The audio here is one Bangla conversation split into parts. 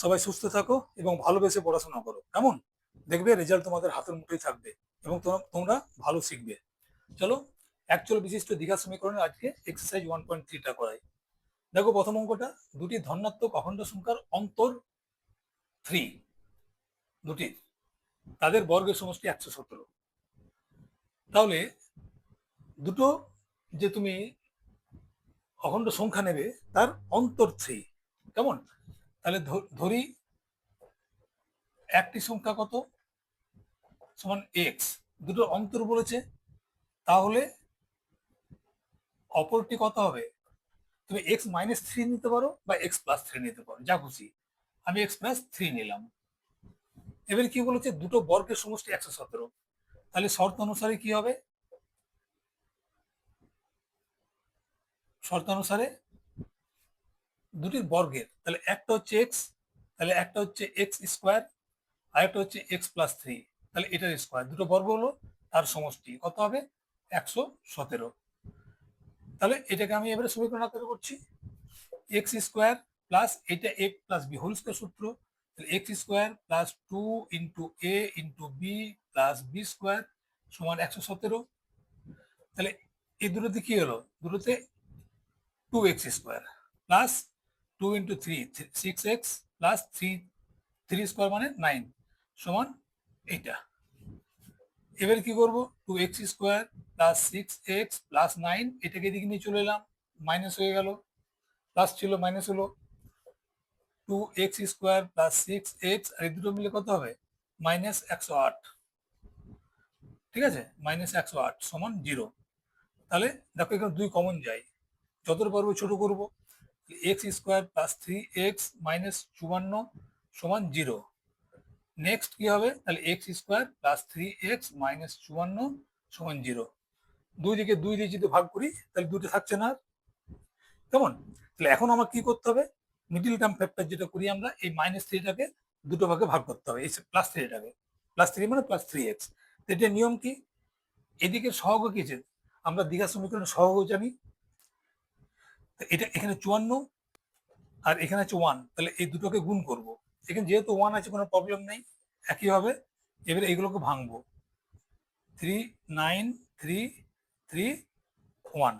সবাই সুস্থ থাকো এবং ভালোবেসে পড়াশোনা করো, কেমন? দেখবে রেজাল্ট তোমাদের হাতের মুঠোয় থাকবে এবং তোমরা ভালো শিখবে। চলো, একচল বিশিষ্ট দ্বিঘাত সমীকরণের আজকে এক্সারসাইজ 1.3টা করাই। দেখো, প্রথম অঙ্কটা, দুটি ধনাত্মক অখণ্ড সংখ্যার অন্তর 3, দুটি, তাদের বর্গের সমষ্টি 117। তাহলে দুটো যে তুমি অখণ্ড সংখ্যা নেবে তার অন্তর 3, কেমন? তাহলে ধরি একটি সংখ্যা কত সমান এক্স, দুটো অন্তর বলেছে, তাহলে অপরটি কত হবে? তুমি x-3 নিতে পারো বা x+3 নিতে পারো, যা খুশি। আমি x+3 নিলাম। এবার কি বলেছে? দুটো বর্গের সমষ্টি 117। তাহলে শর্ত অনুসারে কি হবে? শর্ত অনুসারে দুটির বর্গের, তাহলে একটা হচ্ছে এক্স, তাহলে একটা হচ্ছে এক্স স্কোয়ার, আর একটা হচ্ছে x+3, তাহলে এটার স্কোয়ার, দুটো বর্গ হলো, তার সমষ্টি কত হবে? 117। তাহলে এটাকে আমি এবারে সমীকরণ আকারে করছি। এক্স স্কোয়ার প্লাস এটা A plus B whole square সূত্র, X square plus 2 × a × b plus B square সমান 117। তাহলে এই দুটোতে কি হলো? দুটোতে 2x² plus 2 × 3 6x plus 3 square মানে 9 সমান এইটা। এবার কি করব? 2x² প্লাস 6x প্লাস 9, এটাকে এদিকে নিয়ে চলে এলাম, মাইনাস হয়ে গেল, প্লাস ছিল মাইনাস হলো। 2x² প্লাস 6x, আর এই দুটো মিলে কত হবে? -108। ঠিক আছে, -108 সমান 0। তাহলে দেখো, এখানে 2 কমন যায়, যতটা পারবো ছোট করব। x² প্লাস 3x মাইনাস 54 সমান 0। নেক্সট কি হবে? তাহলে x² প্লাস 3x মাইনাস 54 সমান 0। দুই দিকে 2 দিয়ে যদি ভাগ করি তাহলে দুটো থাকছে না, কেমন? তাহলে এখন আমার কি করতে হবে? মিডিল টার্ম ফ্যাক্টর যেটা করি আমরা, এই -3টাকে দুটো ভাগে ভাগ করতে হবে, এই +3টাকে। +3 মানে +3x। এটা নিয়ম কি? এদিকে সহগ কি আছে? আমরা দ্বিঘাত সমীকরণের সহগ জানি। এটা এখানে 54 আর এখানে আছে 1, তাহলে এই দুটোকে গুণ করব। এখানে যেহেতু 1 আছে কোনো প্রবলেম নেই, একই হবে। এবারে এগুলোকে ভাঙবো, 3 9 3 3 1।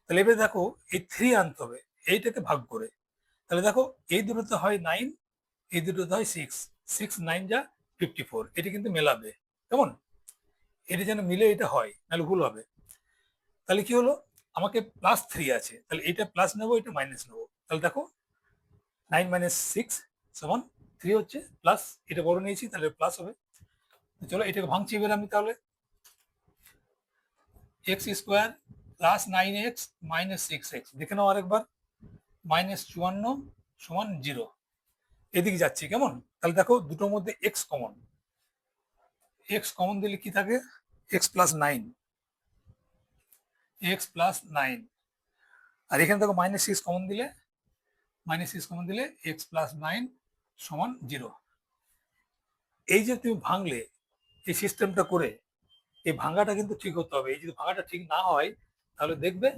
তাহলে এবারে দেখো, এই 3 আনতে হবে এইটাকে ভাগ করে। তাহলে দেখো, এই দুটোতে হয় 9, এই দুটোতে হয় 6, 6 9 যা 54, এটা কিন্তু মেলাবে, কেমন? এটা যেন মিলে এটা হয়, নাহলে ভুল হবে। তাহলে কি হলো? আমাকে +3 আছে, তাহলে এটা প্লাস নেবো, এটা মাইনাস নেবো। তাহলে দেখো, 9 - 6 সমান 3 হচ্ছে, প্লাস এটা বড় নিয়েছি তাহলে প্লাস হবে। চলো এটাকে ভাঙছি এবার আমি, তাহলে x² plus 9x minus 6x, দেখে নাও আরেকবার, -54 সমান 0। এদিকে যাচ্ছি, কেমন? তাহলে দেখো, দুটোর মধ্যে x কমন, x কমন দিলে কি থাকে? x+9, x+9। আর এখানে দেখো -6 কমন দিলে, x+9 সমান 0। এই যে তুমি ভাঙলে, এই সিস্টেমটা করে, এই ভাঙাটা কিন্তু ঠিক হতে হবে। এই যদি ভাঙাটা ঠিক না হয়, তাহলে দেখবে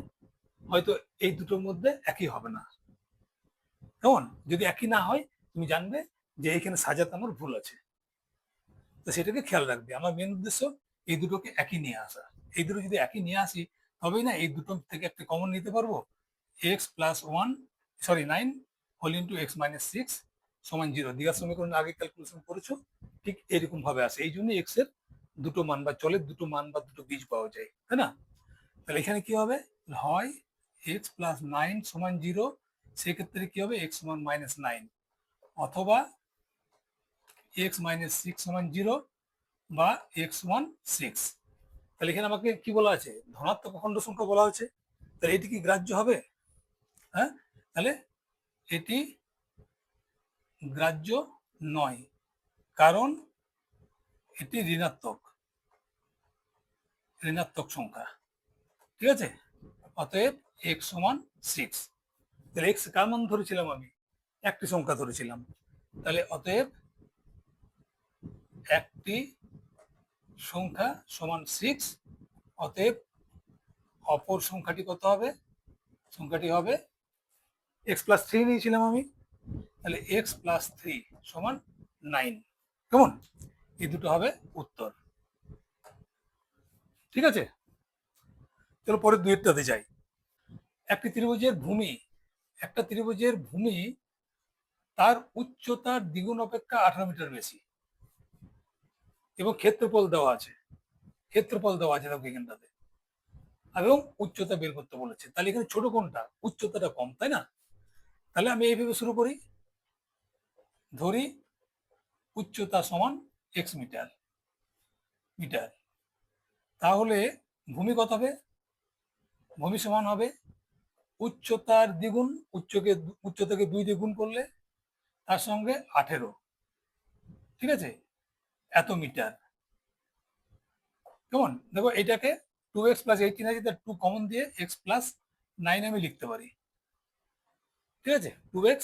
হয়তো এই দুটোর মধ্যে একই হবে না, কেমন? যদি একই না হয়, তুমি জানবে যে এখানে সাজাতে আমার ভুল আছে। তো সেটাকে খেয়াল রাখবে। আমার মেন উদ্দেশ্য এই দুটোকে একই নিয়ে আসা। এই দুটো যদি একই নিয়ে আসি, তবেই না এই দুটো থেকে একটা কমন নিতে পারবো। x+1 9 হোল ইন্টু x-6 সমান 0। দ্বিঘাত সমীকরণ আগে ক্যালকুলেশন করেছো, ঠিক এরকম ভাবে আসে। এই জন্য এক্স এর দুটো মান বা চলের দুটো মান বা দুটো বীজ পাওয়া যায়, তাই না? তাহলে এখানে কি হবে? হয় x+9 সমান 0, সেক্ষেত্রে কি হবে? x সমান -9, অথবা x-6 সমান 0 বা x-6। তাহলে এখানে আমাকে কি বলা আছে? ধনাত্মক অখণ্ড সংখ্যা বলা হয়েছে। তাহলে এটি কি গ্রাহ্য হবে? হ্যাঁ, তাহলে এটি গ্রাহ্য নয়, কারণ এটি ঋণাত্মক ঋণাত্মক সংখ্যা। ঠিক আছে, অতএব x সমান 6। তাহলে x কার মান ধরেছিলাম আমি? একটি সংখ্যা ধরেছিলাম। তাহলে অতএব একটি সংখ্যা সমান 6। অতএব অপর সংখ্যাটি কত হবে? সংখ্যাটি হবে x+3 নিয়েছিলাম আমি, তাহলে এক্স প্লাস 3 সমান 9। কেমন? এই দুটো হবে উত্তর। ঠিক আছে, চলো পরের দুইটাতে যাই। একটি ত্রিভুজের ভূমি, একটা ত্রিভুজের ভূমি তার উচ্চতার দ্বিগুণ অপেক্ষা 18 মিটার বেশি এবং ক্ষেত্রফল দেওয়া আছে, দেখো এখানটাতে, এবং উচ্চতা বের করতে বলেছে। তাহলে এখানে ছোট কোনটা? উচ্চতাটা কম, তাই না? তাহলে আমি এইভাবে শুরু করি, ধরি উচ্চতা সমান এক্স মিটার মিটার তাহলে ভূমি কত হবে? ভূমি সমান হবে উচ্চতার দ্বিগুণ, উচ্চতাকে 2 দিয়ে গুণ করলে তার সঙ্গে 18, ঠিক আছে, এত মিটার। কেমন? দেখো এটাকে 2x প্লাস 18 আছে, তার 2 কমন দিয়ে x প্লাস 9 আমি লিখতে পারি। ঠিক আছে, 2x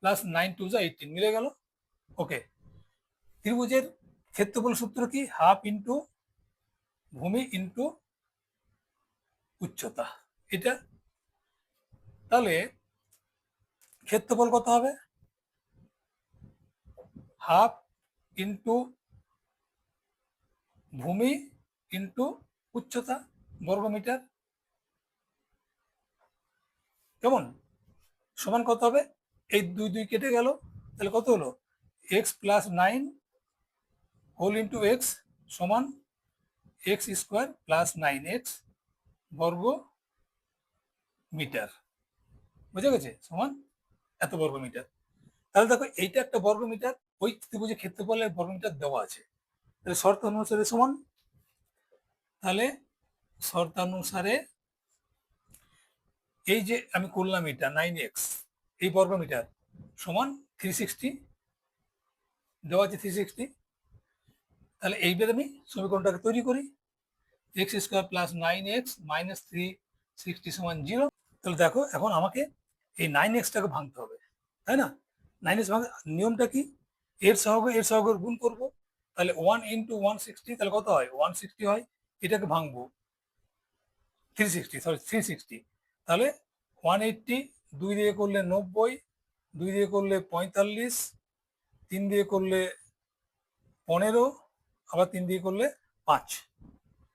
প্লাস 9 2 18 মিলে গেল। ওকে, ত্রিভুজের ক্ষেত্রফল সূত্র কি? হাফ ইন্টু ভূমি ইন্টু উচ্চতা, এটা। তাহলে ক্ষেত্রফল কত হবে? হাফ ইন্টু ভূমি ইন্টু উচ্চতা বর্গ মিটার। কেমন? সমান কত হবে? এই 2 2 কেটে গেল, তাহলে কত হলো? X plus 9 whole into X সমান এক্স স্কোয়ার প্লাস 9x বর্গ মিটার। বুঝে গেছে? সমান এত বর্গ মিটার। তাহলে দেখো এইটা একটা বর্গ মিটার, ওই ত্রিভুজের ক্ষেত্রফলের বর্গ মিটার দেওয়া আছে। তাহলে শর্ত অনুসারে সমান, তাহলে শর্তানুসারে এই যে আমি করলাম এটা 9x, এই বর্গ মিটার সমান 360 দেওয়া আছে, 360। তাহলে এইবার আমি সমীকরণটাকে তৈরি করি, x square plus 9x minus 360 সমান 0। তাহলে দেখো এখন আমাকে এই 9x-টাকে ভাঙতে হবে, তাই না? 9x ভাঙ, নিয়মটা কি? এর সহগের গুণ করব। তাহলে 1 ইন্টু 160, তাহলে কত হয়? 160 হয়। এটাকে ভাঙবো 360, তাহলে 180, 2 দিয়ে করলে 90, 2 দিয়ে করলে 45, 3 দিয়ে করলে 15, আবার 3 দিয়ে করলে 5।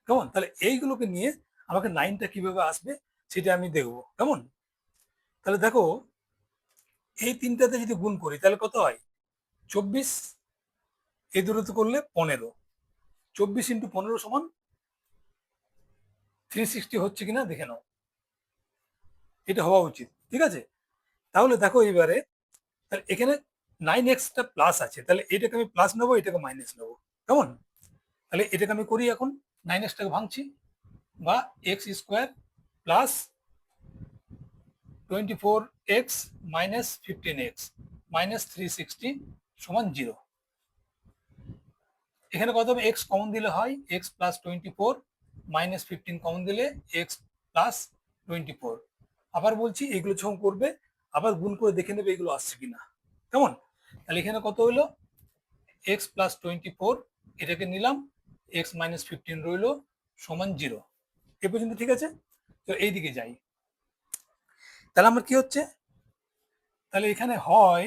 কেমন? তাহলে এইগুলোকে নিয়ে আমাকে 9টা কিভাবে আসবে সেটা আমি দেখবো। কেমন? তাহলে দেখো এই তিনটাতে যদি গুণ করি তাহলে কত হয়? 24, এই দুটোতে করলে 15, 24 ইন্টু 15 সমান 360 হচ্ছে কিনা দেখে নাও, এটা হওয়া উচিত। ঠিক আছে, তাহলে দেখো এইবারে, তাহলে এখানে 9x-টা প্লাস আছে, তাহলে এটাকে আমি প্লাস নেবো, এটাকে মাইনাস নেবো। কেমন? তাহলে এটাকে আমি করি এখন, 9x-টাকে ভাঙছি, বা x square plus 24x minus 15x minus 360 সমান 0। এখানে কত হবে? এক্স কমন দিলে হয় এক্স প্লাস 24 মাইনাস 15 কমন দিলে এক্স প্লাস 24। আবার বলছি এগুলো যখন করবে আবার গুণ করে দেখে নেবে এগুলো আসছে কিনা। কেমন? তাহলে এখানে কত হলো? এক্স প্লাস 24, এটাকে নিলাম, এক্স মাইনাস 15 রইলো সমান 0। এ পর্যন্ত ঠিক আছে? তো এইদিকে যাই, তাহলে আমার কি হচ্ছে? তাহলে এখানে হয়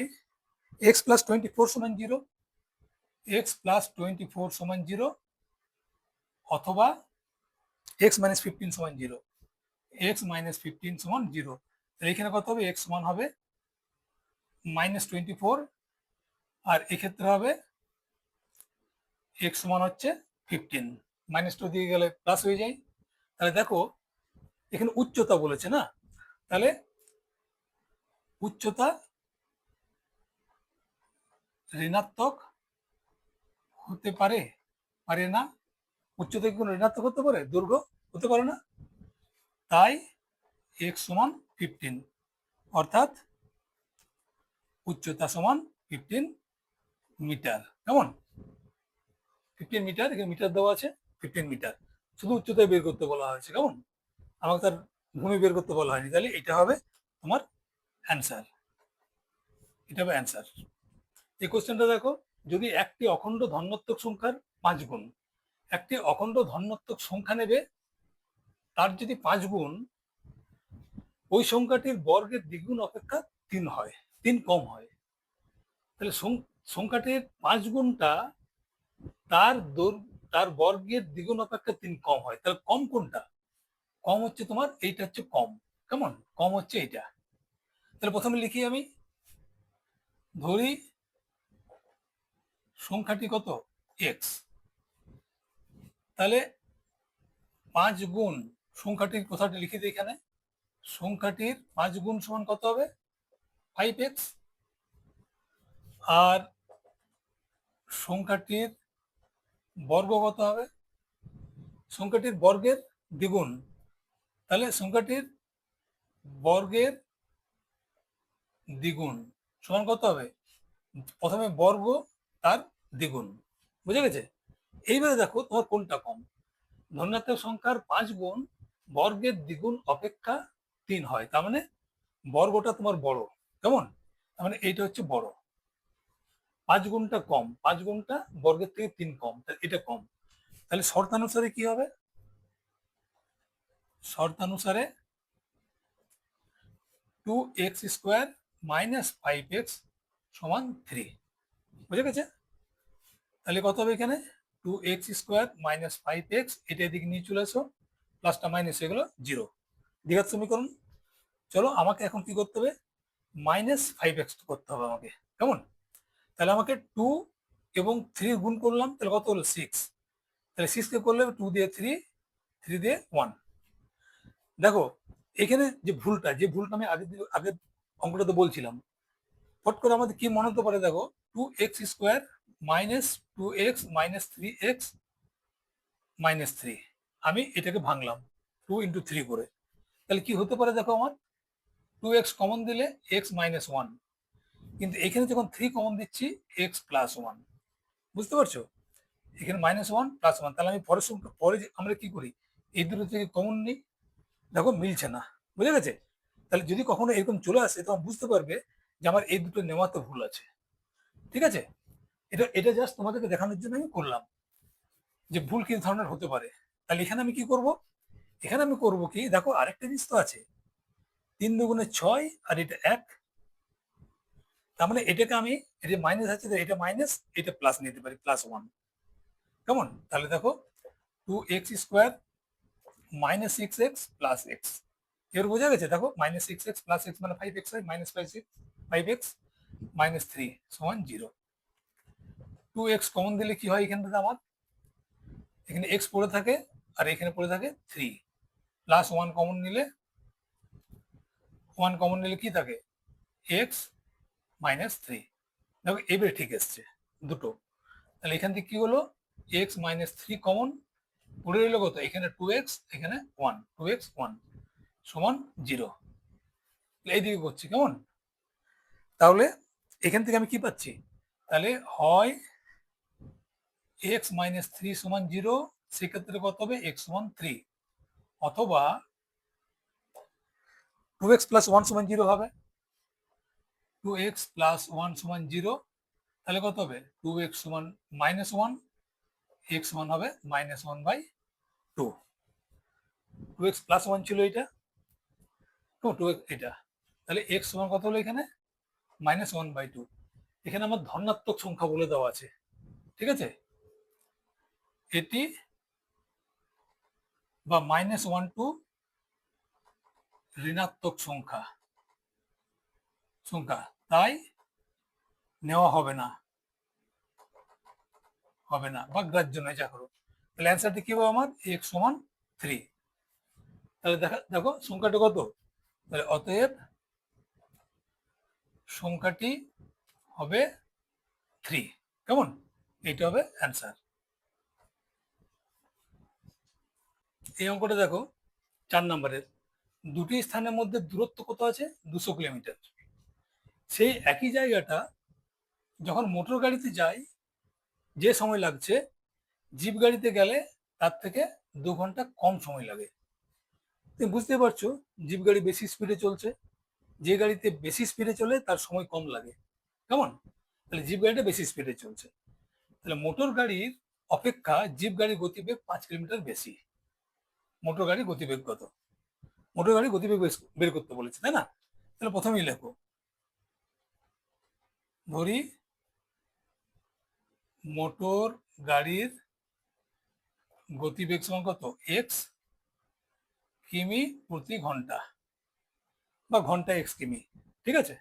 এক্স প্লাস 24 সমান 0, এক্স প্লাস 24 সমান 0, অথবা এক্স মাইনাস 15 সমান 0, এক্স মাইনাস 15 সমান 0। তাহলে এখানে কত হবে? এক্স সমান হবে মাইনাস 24, আর এক্ষেত্রে হবে এক্স সমান হচ্ছে 15, মাইনাস 2 দিয়ে গেলে প্লাস হয়ে যায়। তাহলে দেখো এখানে উচ্চতা বলেছে না, তাহলে উচ্চতা ঋণাত্মক হতে পারে, পারে না? উচ্চতা কি কোনো ঋণাত্মক হতে পারে? দৈর্ঘ্য হতে পারে না। তাই এক্স সমান 15, অর্থাৎ উচ্চতা সমান 15 মিটার। কেমন? 15 মিটার, এখানে মিটার দেওয়া আছে, 15 মিটার। শুধু উচ্চতায় বের করতে বলা হয়েছে। কেমন? আমাকে তার ভূমি বের করতে বলা হয়নি। তাহলে এটা হবে আমার অ্যান্সার, এটা হবে অ্যান্সার। এই কোশ্চেনটা দেখো, যদি একটি অখণ্ড ধনাত্মক সংখ্যার 5 গুণ, একটি অখণ্ড ধনাত্মক সংখ্যা নেবে, তার যদি 5 গুণ ওই সংখ্যাটির বর্গের দ্বিগুণ অপেক্ষা 3 হয়, 3 কম হয়, তাহলে সংখ্যাটির 5 গুণটা তার তার বর্গের দ্বিগুণ অপেক্ষা 3 কম হয়, তাহলে কম কোনটা? কম হচ্ছে তোমার এইটা, হচ্ছে কম। কেমন? কম হচ্ছে এইটা। তাহলে প্রথমে লিখি আমি, ধরি সংখ্যাটি কত? এক্স। তাহলে 5 গুণ সংখ্যাটির কথাটা লিখে দিই এখানে। সংখ্যাটির 5 গুণ সমান কত হবে? 5x। আর সংখ্যাটির বর্গ কত হবে? সংখ্যাটির বর্গের দ্বিগুণ। তাহলে সংখ্যাটির বর্গের দ্বিগুণ সমান কত হবে? প্রথমে বর্গ, তার দ্বিগুণ। বুঝে গেছে? এইবারে দেখো তোমার কোনটা কম। ধনাত্মক সংখ্যার 5 গুণ বর্গের দ্বিগুণ অপেক্ষা 3 হয়, তার মানে বর্গটা তোমার বড়। কেমন? তার মানে এইটা হচ্ছে বড়। 5 গুণটা কম, 5 গুণটা বর্গের থেকে 3 কম, তাহলে এটা কম। তাহলে শর্তানুসারে কি হবে? শর্তানুসারে 2x স্কোয়ার মাইনাস 5x সমান 3। বুঝে গেছে? তাহলে কত হবে এখানে? 2x স্কোয়ার মাইনাস 5x, এটা এদিকে নিয়ে চলে আসো, প্লাসটা মাইনাস হয়ে গেল 0। দ্বিঘাত সমীকরণ। চলো আমাকে এখন কি করতে হবে? মাইনাস 5x করতে হবে আমাকে। কেমন? তাহলে আমাকে 2 এবং 3 গুণ করলাম, তাহলে কত হলো? 6। তাহলে 6 কে করলে 2 দিয়ে 3, 3 দিয়ে 1। দেখো এখানে যে ভুলটা আমি আগের অঙ্কটাতে বলছিলাম, ফট করে আমাদের কি মনে হতে পারে? দেখো 2x square minus 2x minus 3x minus 3, আমি এটাকে ভাঙলাম 2 ইন্টু 3 করে। তাহলে কি হতে পারে? দেখো আমার 2x কমন দিলে x মাইনাস 1, কিন্তু এখানে যখন 3 কমন দিচ্ছি x প্লাস 1। বুঝতে পারছো? এখানে মাইনাস 1 প্লাস 1, তাহলে আমি পরে আমরা কি করি? এই দুটো থেকে কমন নিই। দেখো মিলছে না। বুঝে গেছে? তাহলে যদি কখনো এরকম চলে আসে তখন বুঝতে পারবে যে আমার এই দুটো নেওয়াতে ভুল আছে। ঠিক আছে? এটা এটা জাস্ট তোমাদেরকে দেখানোর জন্য আমি করলাম যে ভুল কি ধরনের হতে পারে। তাহলে এখানে আমি কি করব? এখানে আমি করব কি, দেখো আরেকটা জিনিস তো আছে, 3 দুগুণে 6 আর এটা 1। তার মানে এটাকে আমি, এটা মাইনাস আছে, এটা মাইনাস, এটা প্লাস নিতে পারি, প্লাস 1। কেমন? তাহলে দেখো 2x square minus 6x plus x। এর বোঝা গেছে? দেখো মাইনাস 6x প্লাস x মানে 5x হয়, মাইনাস 5x মাইনাস 3 সমান 0। 2x কমন দিলে কি হয়? এখান থেকে আমার এখানে x পড়ে থাকে আর এখানে পড়ে থাকে 3, প্লাস 1 কমন নিলে, 1 কমন নিলে কি থাকে? x minus 3। দেখো এবারে ঠিক এসছে দুটো। তাহলে এখান থেকে কি হলো? x মাইনাস 3 কমন পড়ে রইল কত? এখানে 2x, এখানে 1, 2x 1 সমান 0। এইদিকে করছি। কেমন? তাহলে এখান থেকে আমি কি পাচ্ছি? তাহলে হয় x মাইনাস 3 সমান 0, সেক্ষেত্রে কত হবে? x সমান 3, অথবা 2x প্লাস 1 সমান 0 হবে। 2x প্লাস 1 সমান 0, তাহলে কত হবে? 2x সমান মাইনাস 1, x সমান হবে মাইনাস 1 বাই 2। 2x প্লাস 1 ছিল এটা, 2x এটা, তাহলে x সমান কত হলো এখানে? Minus 1 by 2। এখানে আমার ধনাত্মক সংখ্যা বলে দেওয়া আছে। ঠিক আছে? এটি বা মাইনাস 1 টু ঋণাত্মক সংখ্যা সংখ্যা তাই নেওয়া হবে না, বা গ্রাহ্য নয়, যা করো। তাহলে অ্যান্সারটি কি হবে আমার? x সমান 3। তাহলে দেখো সংখ্যাটা কত? তাহলে অতএব সংখ্যাটি হবে 3। কেমন? এইটা হবে অ্যান্সার। এই অঙ্কটা দেখো 4 নম্বরের, দুটি স্থানের মধ্যে দূরত্ব কত আছে? 200 কিলোমিটার। সেই একই জায়গাটা যখন মোটর গাড়িতে যাই যে সময় লাগছে, জিপ গাড়িতে গেলে তার থেকে 2 ঘন্টা কম সময় লাগে। তুমি বুঝতে পারছো জিপ গাড়ি বেশি স্পিডে চলছে, যে গাড়িতে বেশি স্পিডে চলে তার সময় কম লাগে। কেমন? তাহলে জিপ গাড়িটা বেশি স্পিডে চলছে, তাহলে মোটর গাড়ির অপেক্ষা জিপ গাড়ির গতিবেগ 5 কিলোমিটার বেশি। মোটর গাড়ির গতিবেগ কত? মোটর গাড়ির গতিবেগ বের করতে বলেছে, তাই না? তাহলে প্রথমেই লেখো ধরি মোটর গাড়ির গতিবেগ সমান কত এক্স কিমি প্রতি ঘন্টা বা ঘন্টা এক্স কিমি, ঠিক আছে?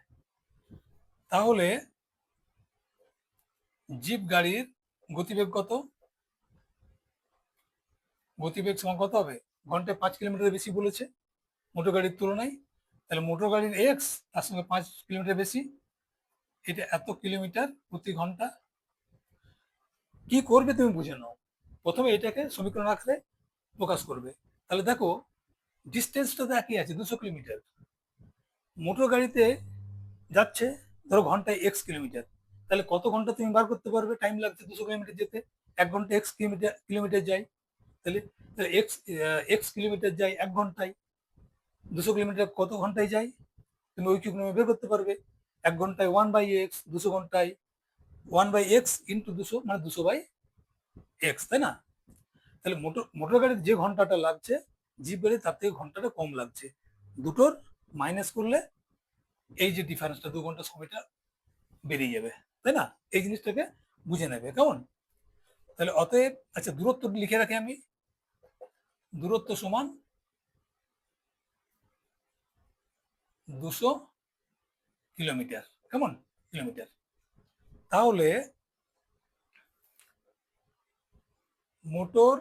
তাহলে জিপ গাড়ির গতিবেগ কত? গতিবেগ সমান কত হবে? ঘন্টায় 5 কিলোমিটার বেশি বলেছে মোটর গাড়ির তুলনায়, তাহলে মোটর গাড়ির এক্স তার সঙ্গে 5 কিলোমিটার বেশি, এটা এত কিলোমিটার প্রতি ঘন্টা। কি করবে তুমি বুঝে নাও। প্রথমে এটাকে সমীকরণ আকারে প্রকাশ করবে। তাহলে দেখো ডিস্টেন্সটা তো একই আছে, 200 কিলোমিটার। মোটর গাড়িতে যাচ্ছে ধরো ঘন্টায় এক্স কিলোমিটার, তাহলে কত ঘন্টা তুমি বার করতে পারবে টাইম লাগছে 200 কিলোমিটার যেতে? 1 ঘন্টা এক্স কিলোমিটার কিলোমিটার যায়, তাহলে তাহলে এক্স এক্স কিলোমিটার যায় 1 ঘন্টায়, 200 কিলোমিটার কত ঘন্টায় যায় তুমি ওই কিলোমিটার বের করতে পারবে। 1 ঘন্টায় 1/x, 200 ঘন্টায় 1/x ইন্টু 200 মানে 200/x, তাই না? তাহলে মোটর মোটর গাড়ির যে ঘন্টাটা লাগছে জিপ গাড়ি তার থেকে ঘন্টাটা কম লাগছে, দুটোর মাইনাস করলে এই যে ডিফারেন্সটা 2 ঘন্টা সময়টা বেরিয়ে যাবে, তাই না? এই জিনিসটাকে বুঝে নেবে, কেমন? তাহলে অতএব আচ্ছা দূরত্ব লিখে রাখি আমি, দূরত্ব সমান 200 কিলোমিটার, কেমন? কিলোমিটার। তাহলে মোটর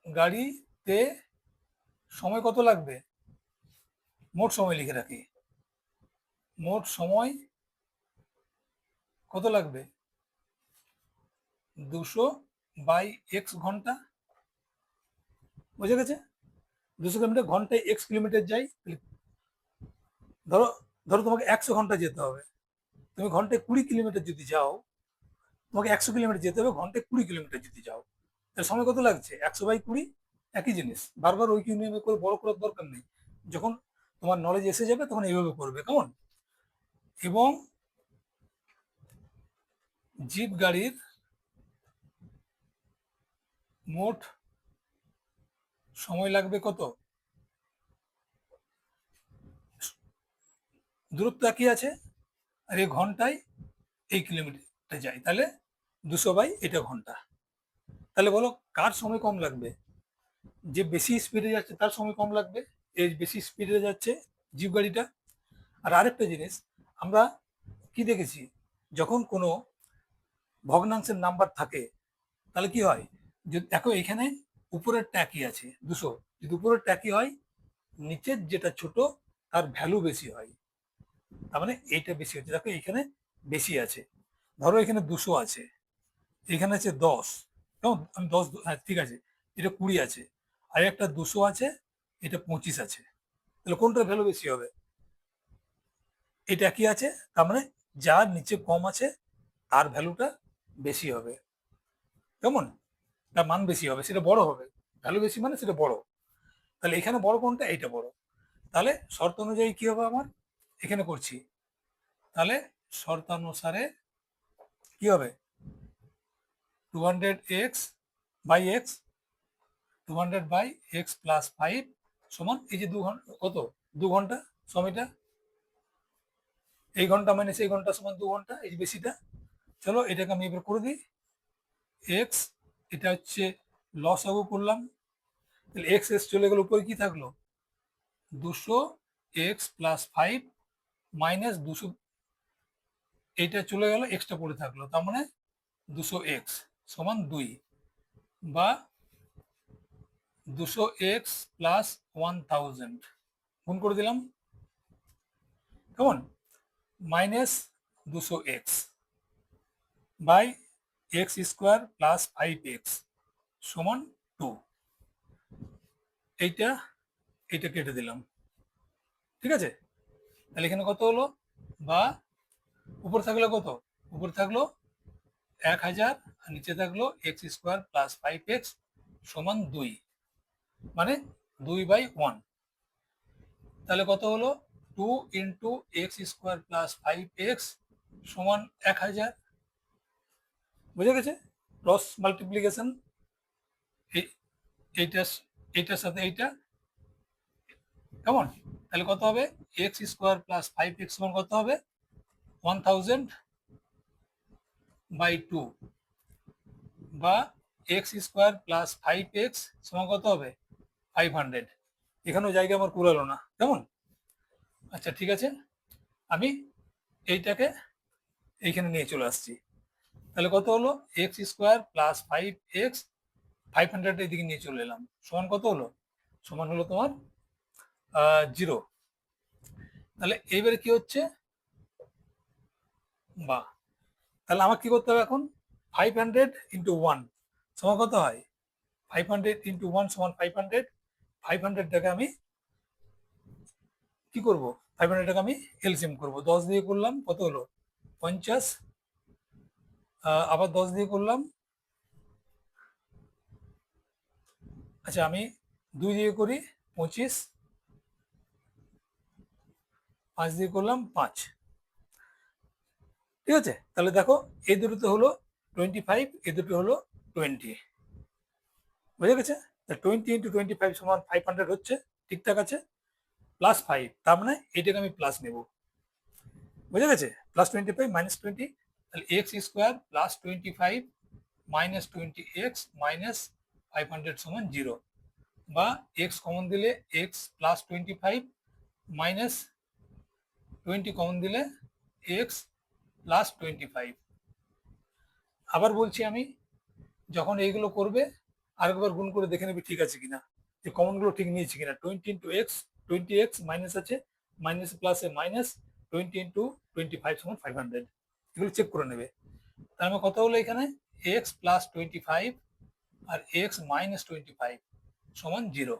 গাড়িতে সময় কত লাগবে? মোট সময় লিখে রাখি, মোট সময় কত লাগবে? 200/x ঘন্টা, বুঝে গেছে? 200 কিলোমিটার ঘন্টায় এক্স কিলোমিটার যাই, ধরো ধরো তোমাকে 100 ঘন্টা যেতে হবে, তুমি ঘন্টায় 20 কিলোমিটার যদি যাও, তোমাকে 100 কিলোমিটার যেতে হবে ঘন্টায় 20 কিলোমিটার যদি যাও, তাহলে সময় কত লাগছে? 100/20, একই জিনিস। বারবার ওই নিয়মে করে বড় করার দরকার নেই, যখন তোমার নলেজ এসে যাবে তখন এইভাবে করবে, কেমন? এবং জিপ গাড়ির মোট সময় লাগবে কত? দূরত্ব একই আছে, আর এই ঘন্টায় এই কিলোমিটার যায়, তাহলে 200/এটা ঘন্টা। তাহলে বলো কার সময় কম লাগবে? যে বেশি স্পিডে যাচ্ছে তার সময় কম লাগবে, এই বেশি স্পিডে যাচ্ছে জিপ গাড়িটা। আর আরেকটা জিনিস আমরা কি দেখেছি, যখন কোনো ভগ্নাংশের নাম্বার থাকে তাহলে কি হয়, যদি দেখো এখানে উপরের ট্যাকি আছে 200, যদি উপরের ট্যাকি হয় নিচের যেটা ছোট তার ভ্যালু বেশি হয়, তার মানে এইটা বেশি হচ্ছে। দেখো এখানে বেশি আছে, ধরো এখানে 200 আছে, এখানে আছে 10, কেমন? আমি 10, হ্যাঁ ঠিক আছে, এটা 20 আছে, আর একটা 200 আছে, এটা 25 আছে, তাহলে কোনটার ভ্যালু বেশি হবে? এটা কি আছে, তার মানে যার নিচে কম আছে তার ভ্যালুটা বেশি হবে, কেমন? তার মান বেশি হবে, সেটা বড় হবে, ভ্যালু বেশি মানে সেটা বড়। তাহলে এখানে বড় কোনটা? এইটা বড়। তাহলে শর্ত অনুযায়ী কি হবে আমার, এখানে করছি, তাহলে শর্তানুসারে কি হবে? 200x/x, 200/x প্লাস 5 সমান এই যে 2 ঘন্টা, কত? 2 ঘন্টা সময়টা, এই ঘন্টা মাইনাস এই ঘন্টা সমান 2 ঘন্টা, এই যে বেশিটা। চলো এটাকে আমি এবার করে দিই, এক্স, এটা হচ্ছে লসাগু করলাম, তাহলে এক্স এক্স চলে গেল, উপরে কি থাকলো? 200x+5 মাইনাস 200, এইটা চলে গেল, এক্সটা পড়ে থাকলো, তার মানে 200x সমান 2, বা 200x+1000 গুণ করে দিলাম, কেমন? Minus 200x by x² + 5x সমান 2, এইটা এইটা কেটে দিলাম, ঠিক আছে? তাহলে এখানে কত হলো? বা উপরে থাকলো কত? উপরে থাকলো 1000, আর নিচে থাকলো x² + 5x সমান 2, মানে 2/1। তাহলে কত হলো? 2 ইন্টু x² + 5x সমান 1000, বুঝে গেছে? ক্রস মাল্টিপ্লিকেশন, এইটা এইটার সাথে এইটা, কেমন? তাহলে কত হবে? x² + 5x সমান কত হবে? 1000 বাই 2 বা এক্স স্কোয়ার প্লাস 5x সমান কত হবে 500। এখানেও জায়গা আমার কুলালো না, কেমন? আচ্ছা ঠিক আছে, আমি এইটাকে এইখানে নিয়ে চলে আসছি। তাহলে কত হলো এক্স স্কোয়ার প্লাস 5x, 500 এদিকে নিয়ে চলে এলাম, সমান কত হলো? সমান হলো তোমার 0। তাহলে এইবারে কি হচ্ছে, বা তাহলে আমার কি করতে হবে এখন, 500 ইন্টু 1 সমান কত হয়, 500 ইন্টু 1 সমান 500। 500টাকে আমি কি করব, 500টাকে আমি এলসিএম করবো, 10 দিয়ে করলাম কত হলো 50, আবার 10 দিয়ে করলাম, আচ্ছা আমি 2 দিয়ে করি 25, 5 দিয়ে করলাম 5। ঠিক আছে, তাহলে দেখো এই দুটোতে হলো 25, এই দুটো হলো 20, বুঝে গেছে? 20 ইন্টু 25 সমান 500 হচ্ছে, ঠিকঠাক আছে। প্লাস 5, তার মানে এটাকে আমি প্লাস নেব, বুঝে গেছে? প্লাস 25 মাইনাস 20, তাহলে x square plus 25 minus 20x minus 500 সমান 0, বা এক্স কমন দিলে এক্স প্লাস 25 মাইনাস 20 কমন দিলে এক্স প্লাস 25। আবার বলছি আমি, যখন এইগুলো করবে আরেকবার গুণ করে দেখে নেবে ঠিক আছে কিনা, যে কমনগুলো ঠিক নিয়েছি কিনা। 20 ইন্টু এক্স, 20x মাইনাস আছে, মাইনাস প্লাসে মাইনাস, 20 ইন্টু 25 সমান 500, এগুলো চেক করে নেবে। তার মানে কত হলো এখানে, এক্স প্লাস 25 আর এক্স মাইনাস 25 সমান 0।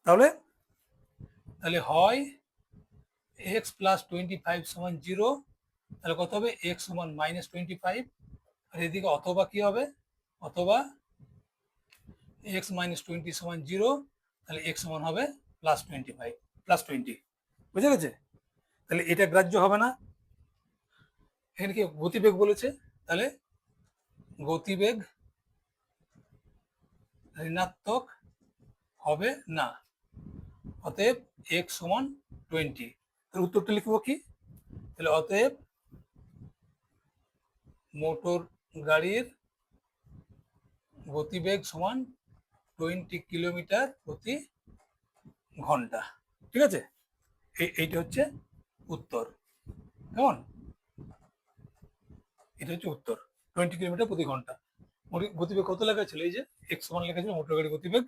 তাহলে তাহলে হয় এক্স প্লাস 25 সমান 0, তাহলে কত হবে এক্স সমান মাইনাস 25, আর এদিকে অথবা কি হবে, অথবা এক্স মাইনাস 20 সমান 0, তাহলে এক্স সমান হবে প্লাস 25, প্লাস 20, বুঝে গেছে? তাহলে এটা গ্রাহ্য হবে না, এখানে কি গতিবেগ বলেছে, তাহলে গতিবেগ ঋণাত্মক হবে না, অতএব এক্স সমান 20। তাহলে উত্তরটা লিখবো কি, তাহলে অতএব মোটর গাড়ির গতিবেগ সমান 20 কিলোমিটার প্রতি ঘন্টা। ঠিক আছে, এইটা হচ্ছে উত্তর, কেমন? এটা হচ্ছে উত্তর, 20 কিলোমিটার প্রতি ঘন্টা। গতিবেগ কত লেখা ছিল, এই যে এক্স সমান লেখা ছিল মোটর গাড়ির গতিবেগ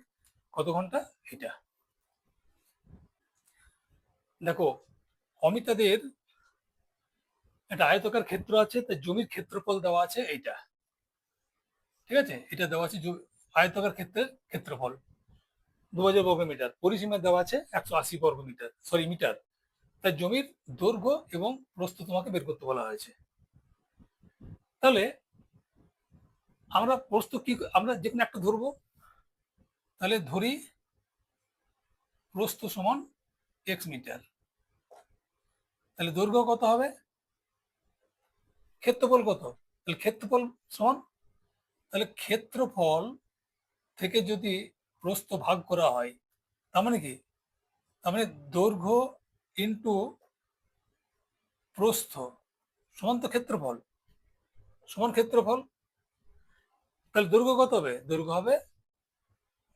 কত ঘন্টা, এটা। দেখো অমিতাদের একটা আয়তকার ক্ষেত্র আছে, তার জমির ক্ষেত্রফল দেওয়া আছে এইটা, ঠিক আছে? এটা দেওয়া আছে আয়তকার ক্ষেত্রের ক্ষেত্রফল 2000 বর্গ মিটার, পরিসীমা দেওয়া আছে 180 বর্গ মিটার, সরি মিটার। তার জমির দৈর্ঘ্য এবং প্রস্থ তোমাকে বের করতে বলা হয়েছে। তাহলে আমরা প্রস্থ কি, আমরা যে কোনো একটা ধরবো, তাহলে ধরি প্রস্থ সমান এক্স মিটার, তাহলে দৈর্ঘ্য কত হবে, ক্ষেত্রফল কত, তাহলে ক্ষেত্রফল সমান, তাহলে ক্ষেত্রফল থেকে যদি প্রস্থ ভাগ করা হয়, তার মানে কি, তার মানে দৈর্ঘ্য ইন্টু প্রস্থ সমান তো ক্ষেত্রফল, সমান ক্ষেত্রফল। তাহলে দৈর্ঘ্য কত হবে, দৈর্ঘ্য হবে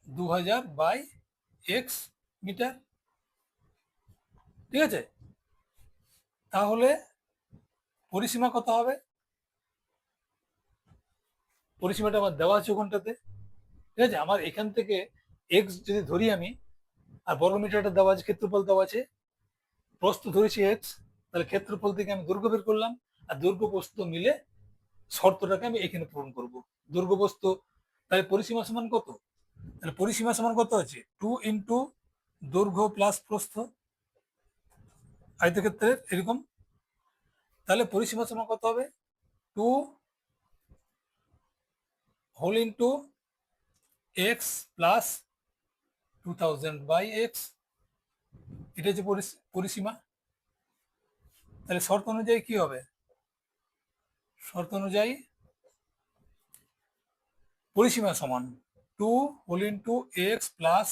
2000 বাই এক্স মিটার, ঠিক আছে? তাহলে পরিসীমা কত হবে, পরিসীমাটা আমার দেওয়া আছে ওখানটাতে, ঠিক আছে? আমার এখান থেকে এক্স যদি ধরি আমি, আর বর্গমিটারটা দেওয়া আছে, ক্ষেত্রফল দেওয়া আছে, প্রস্থ ধরেছি এক্স, তাহলে ক্ষেত্রফল থেকে আমি দৈর্ঘ্য বের করলাম, আর দৈর্ঘ্য প্রস্থ মিলে শর্তটাকে আমি এখানে পূরণ করব, দৈর্ঘ্য প্রস্থ। তাহলে পরিসীমা সমান কত, তাহলে পরিসীমা সমান কত আছে, 2 ইন্টু দৈর্ঘ্য প্লাস প্রস্থ, আয়তক্ষেত্রের এরকম। তাহলে পরিসীমা সমান কত হবে, 2 whole into X plus 2000 by X, এটা হচ্ছে পরিসীমা। তাহলে শর্ত অনুযায়ী কি হবে, শর্ত অনুযায়ী পরিসীমা সমান 2 whole into X plus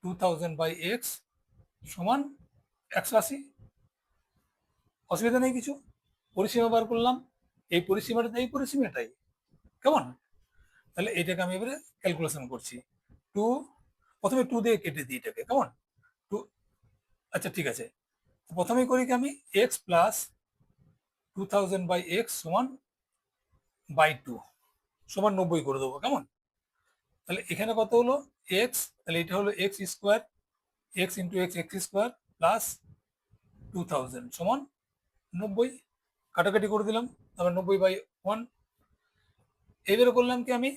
2000 by X সমান 180, অসুবিধা নেই কিছু। পরিসীমা বার করলাম, এই পরিসীমাটা এই পরিসীমাটাই, কেমন? তাহলে এটাকে আমি এবারে ক্যালকুলেশন করছি। টু, প্রথমে টু দিয়ে কেটে দিই এটাকে, কেমন? টু, আচ্ছা ঠিক আছে, প্রথমেই করি কি আমি এক্স প্লাস 2000/x সমান বাই টু সমান 90 করে দেবো, কেমন? তাহলে এখানে কত হলো এক্স, তাহলে এটা হলো x square, x into x x square plus 2000 সমান 90, কাটাকাটি করে দিলাম, তারপর 90/1। এবারে করলাম কি আমি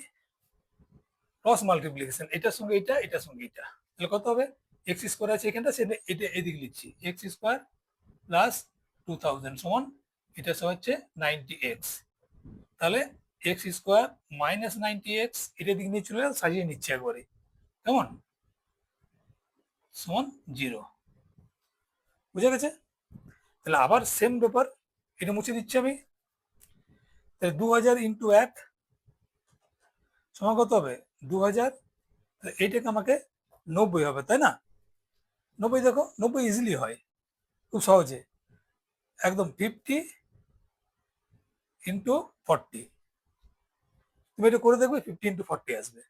ক্রস মাল্টিপ্লিকেশন, এটার সঙ্গে এটা, এটার সঙ্গে এটা, তাহলে কত হবে এক্স স্কোয়ার আছে এখানটা, সেটা এটা এদিকে লিখছি, এক্স স্কোয়ার প্লাস 2000 সমান এটা সব হচ্ছে 90x। তাহলে এক্স স্কোয়ার মাইনাস 90x এটা দিকে নিয়ে চলে সাজিয়ে নিচ্ছে একবারে, কেমন? সমান 0, বুঝা গেছে? তাহলে আবার সেম ব্যাপার, এটা মুছে দিচ্ছি আমি। তাহলে 2000 ইন্টু 1 সমান কত হবে 2000, এইটাকে আমাকে 90 হবে, তাই না? 90, দেখো 90 ইজিলি হয় খুব সহজে, একদম 50 ইন্টু 40, তুমি এটা করে দেখবে 50 ইন্টু 40 আসবে।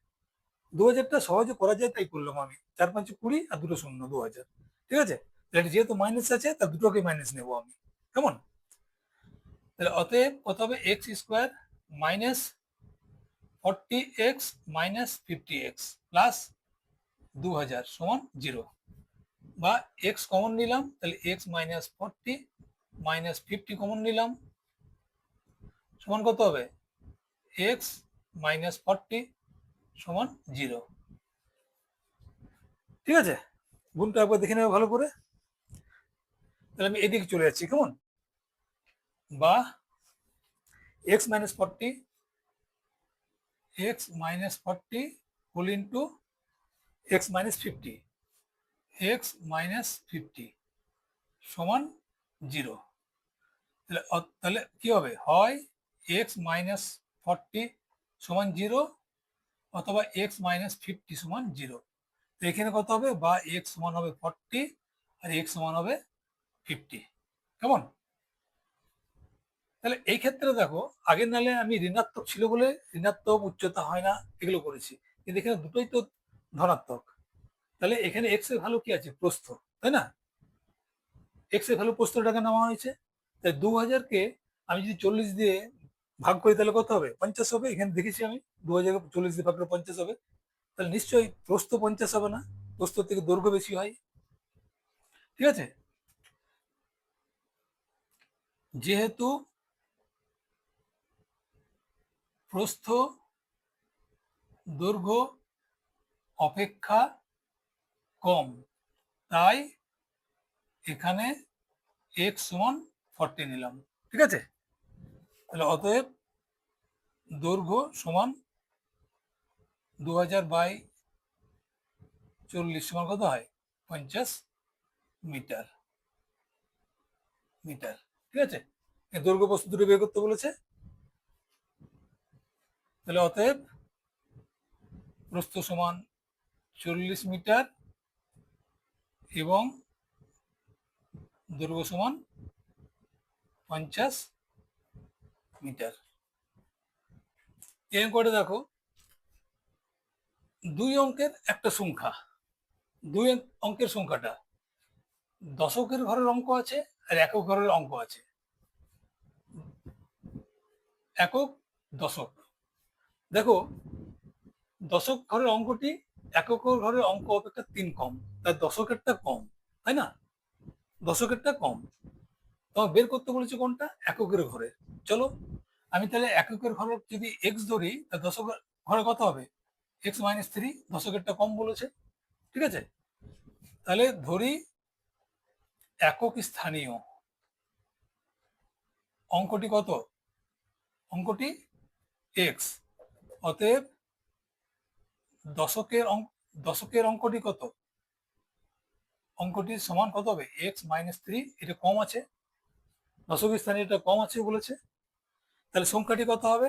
2000টা সহজে করা যায় তাই করলাম আমি, 4 5 20 আর দুটো শূন্য 2000, ঠিক আছে? তাহলে যেহেতু মাইনাস আছে তার দুটোকে মাইনাস নেবো আমি, কেমন? তাহলে অতএব কত হবে x square minus 40x minus 50x plus 2000 সমান 0, বা এক্স কমন নিলাম, তাহলে এক্স মাইনাস 40 মাইনাস 50 কমন নিলাম সমান কত হবে এক্স মাইনাস 40 সমান 0, ঠিক আছে? গুণটা একবার দেখে নেবে ভালো করে। তাহলে আমি এদিকে চলে যাচ্ছি, কেমন? বা X minus 40 X minus 40 whole into X minus 50 X minus 50 সমান 0। তাহলে কি হবে, হয় এক্স মাইনাস 40 সমান 0 অথবা এক্স মাইনাস 50 সমান 0। তো এখানে কত হবে, বা এক্স সমান হবে 40 আর এক্স সমান হবে 50, কেমন? তাহলে এই ক্ষেত্রে দেখো, আগের নালে আমি ঋণাত্মক ছিল বলে ঋণাত্মক উচ্চতা হয় না এগুলো করেছি, কিন্তু এখানে দুটোই তো ধনাত্মক। তাহলে এখানে এক্স এর ভ্যালু কি আছে, প্রস্থ, তাই না? এক্স এর ভ্যালু প্রস্থটাকে নেওয়া হয়েছে। তাই 2000কে আমি যদি 40 দিয়ে ভাগ করি তাহলে কত হবে 50 হবে, এখানে দেখেছি আমি 2000কে 40 দিয়ে ভাগ করে 50 হবে, তাহলে নিশ্চয়ই প্রস্থ 50 হবে না, প্রস্থ থেকে দৈর্ঘ্য বেশি হয়, ঠিক আছে? যেহেতু প্রস্থ দৈর্ঘ্য অপেক্ষা কম, তাই এখানে এক্স সমান 40 নিলাম, ঠিক আছে? তাহলে অতএব দৈর্ঘ্য সমান 2000/40 সমান কত হয় 50 মিটার, ঠিক আছে? দৈর্ঘ্য প্রস্থ দুটো বের করতে বলেছে। তাহলে অতএব প্রস্থ সমান 40 মিটার এবং দৈর্ঘ্য সমান 50 মিটার। এরকম করে দেখো, 2 অঙ্কের একটা সংখ্যা, 2 অঙ্কের সংখ্যাটা দশকের ঘরের অঙ্ক আছে আর একক ঘরের অঙ্ক আছে, একক দশক। দেখো, দশক ঘরের অঙ্কটি একক ঘরের অঙ্ক অপেক্ষা 3 কম, তাই দশকেরটা কম, তাই না? দশকেরটা কম, তোমাকে বের করতে বলেছে কোনটা, এককের ঘরে। চলো, আমি তাহলে এককের ঘরে যদি এক্স ধরি, তা দশকের ঘরে কত হবে এক্স মাইনাস 3, দশকেরটা কম বলেছে, ঠিক আছে? তাহলে ধরি একক স্থানীয় অঙ্কটি কত, অঙ্কটি এক্স, অতএব দশকের অঙ্কটি কত, অঙ্কটি সমান কত হবে এক্স মাইনাস 3, এটা কম আছে, দশকের স্থানে এটা কম আছে বলেছে। তাহলে সংখ্যাটি কত হবে,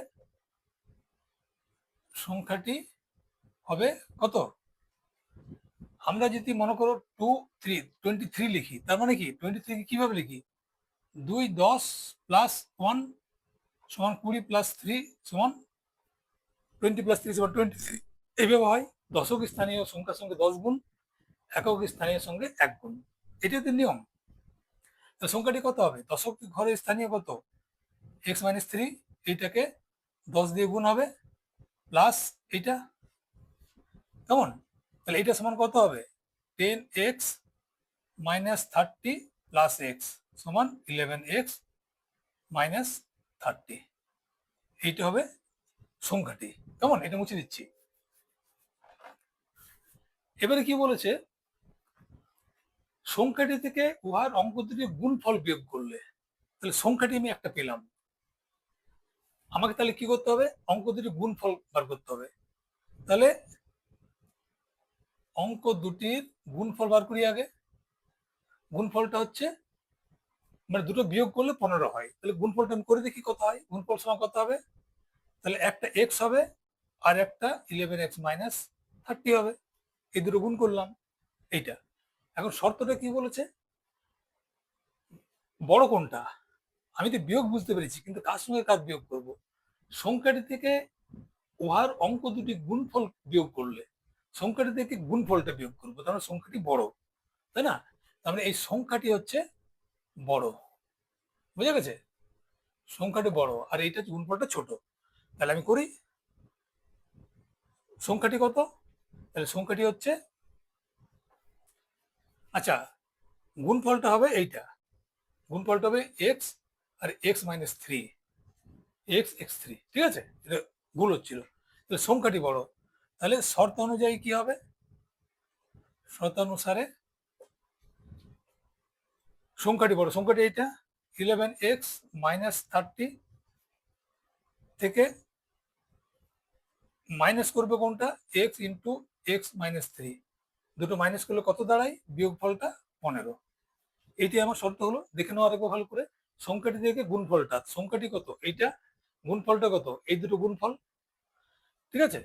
সংখ্যাটি হবে কত, আমরা যদি মনে করো 23 লিখি, তার মানে কি 23 কিভাবে লিখি, 2 10 প্লাস 1 সমান 20 প্লাস 3 সমান 20 প্লাস 3 সমান 23। এইভাবে হয় দশক স্থানীয় সংখ্যার সঙ্গে 10 গুণ, একক স্থানীয় সঙ্গে 1 গুণ। এটাই তো নিয়ম। তো সংখ্যাটি কত হবে? দশক ঘরে স্থানীয় কত? এক্স মাইনাস 3, এইটাকে 10 দিয়ে গুণ হবে প্লাস এইটা, কেমন? তাহলে এটা সমান কত হবে? 10x মাইনাস 30 প্লাস এক্স সমান 11x মাইনাস 30। এইটা হবে সংখ্যাটি, কেমন? এটা মুছে দিচ্ছি। এবারে কি বলেছে? সংখ্যাটি থেকে উহার অঙ্ক দুটি গুণফল বিয়োগ করলে, তাহলে সংখ্যাটি আমি একটা পেলাম। আমাকে তাহলে কি করতে হবে? অঙ্ক দুটি গুণফল বার করতে হবে। তাহলে অঙ্ক দুটির গুণফল বার করি আগে। গুণফলটা হচ্ছে মানে দুটো বিয়োগ করলে 15 হয়। তাহলে গুণফলটা আমি করে দেখি কত হয়। গুণফল সমান কত হবে? তাহলে একটা এক্স হবে আর একটা 11x মাইনাস 30 হবে। এই দুটো গুণ করলাম এইটা। এখন শর্তটা কি বলেছে? বড় কোনটা? আমি তো বিয়োগ বুঝতে পেরেছি, কিন্তু কার সঙ্গে কার বিয়োগ করব? সংখ্যাটি থেকে উহার অঙ্ক দুটি গুণফল বিয়োগ করলে সংখ্যাটি থেকে গুণফলটা বিয়োগ করবো, তার মানে সংখ্যাটি বড়, তাই না? তার মানে এই সংখ্যাটি হচ্ছে বড়। বুঝা গেছে? সংখ্যাটি বড় আর এইটা গুণফলটা ছোট। তাহলে আমি করি। সংখ্যাটি কত? তাহলে সংখ্যাটি হচ্ছে, আচ্ছা, গুণফলটা হবে এইটা। গুণফলটা হবে এক্স আর এক্স মাইনাস 3, x3, ঠিক আছে? এটা ভুল হচ্ছিল। তাহলে সংখ্যাটি বড়। তাহলে শর্ত অনুযায়ী কি হবে? শর্তানুসারে সংখ্যাটি বড়। সংখ্যাটি এইটা 11x মাইনাস 30 থেকে মাইনাস করবে কোনটা? x into X minus 3। দুটো মাইনাস করলে কত দাঁড়ায়? বিয়োগফলটা 15। এইটাই আমার শর্ত হলো। দেখে নাও আরেকবার ভালো করে। সংখ্যাটি থেকে গুণফলটা, সংখ্যাটি কত? এইটা। গুণফলটা কত? এই দুটো গুণফল। ঠিক আছে,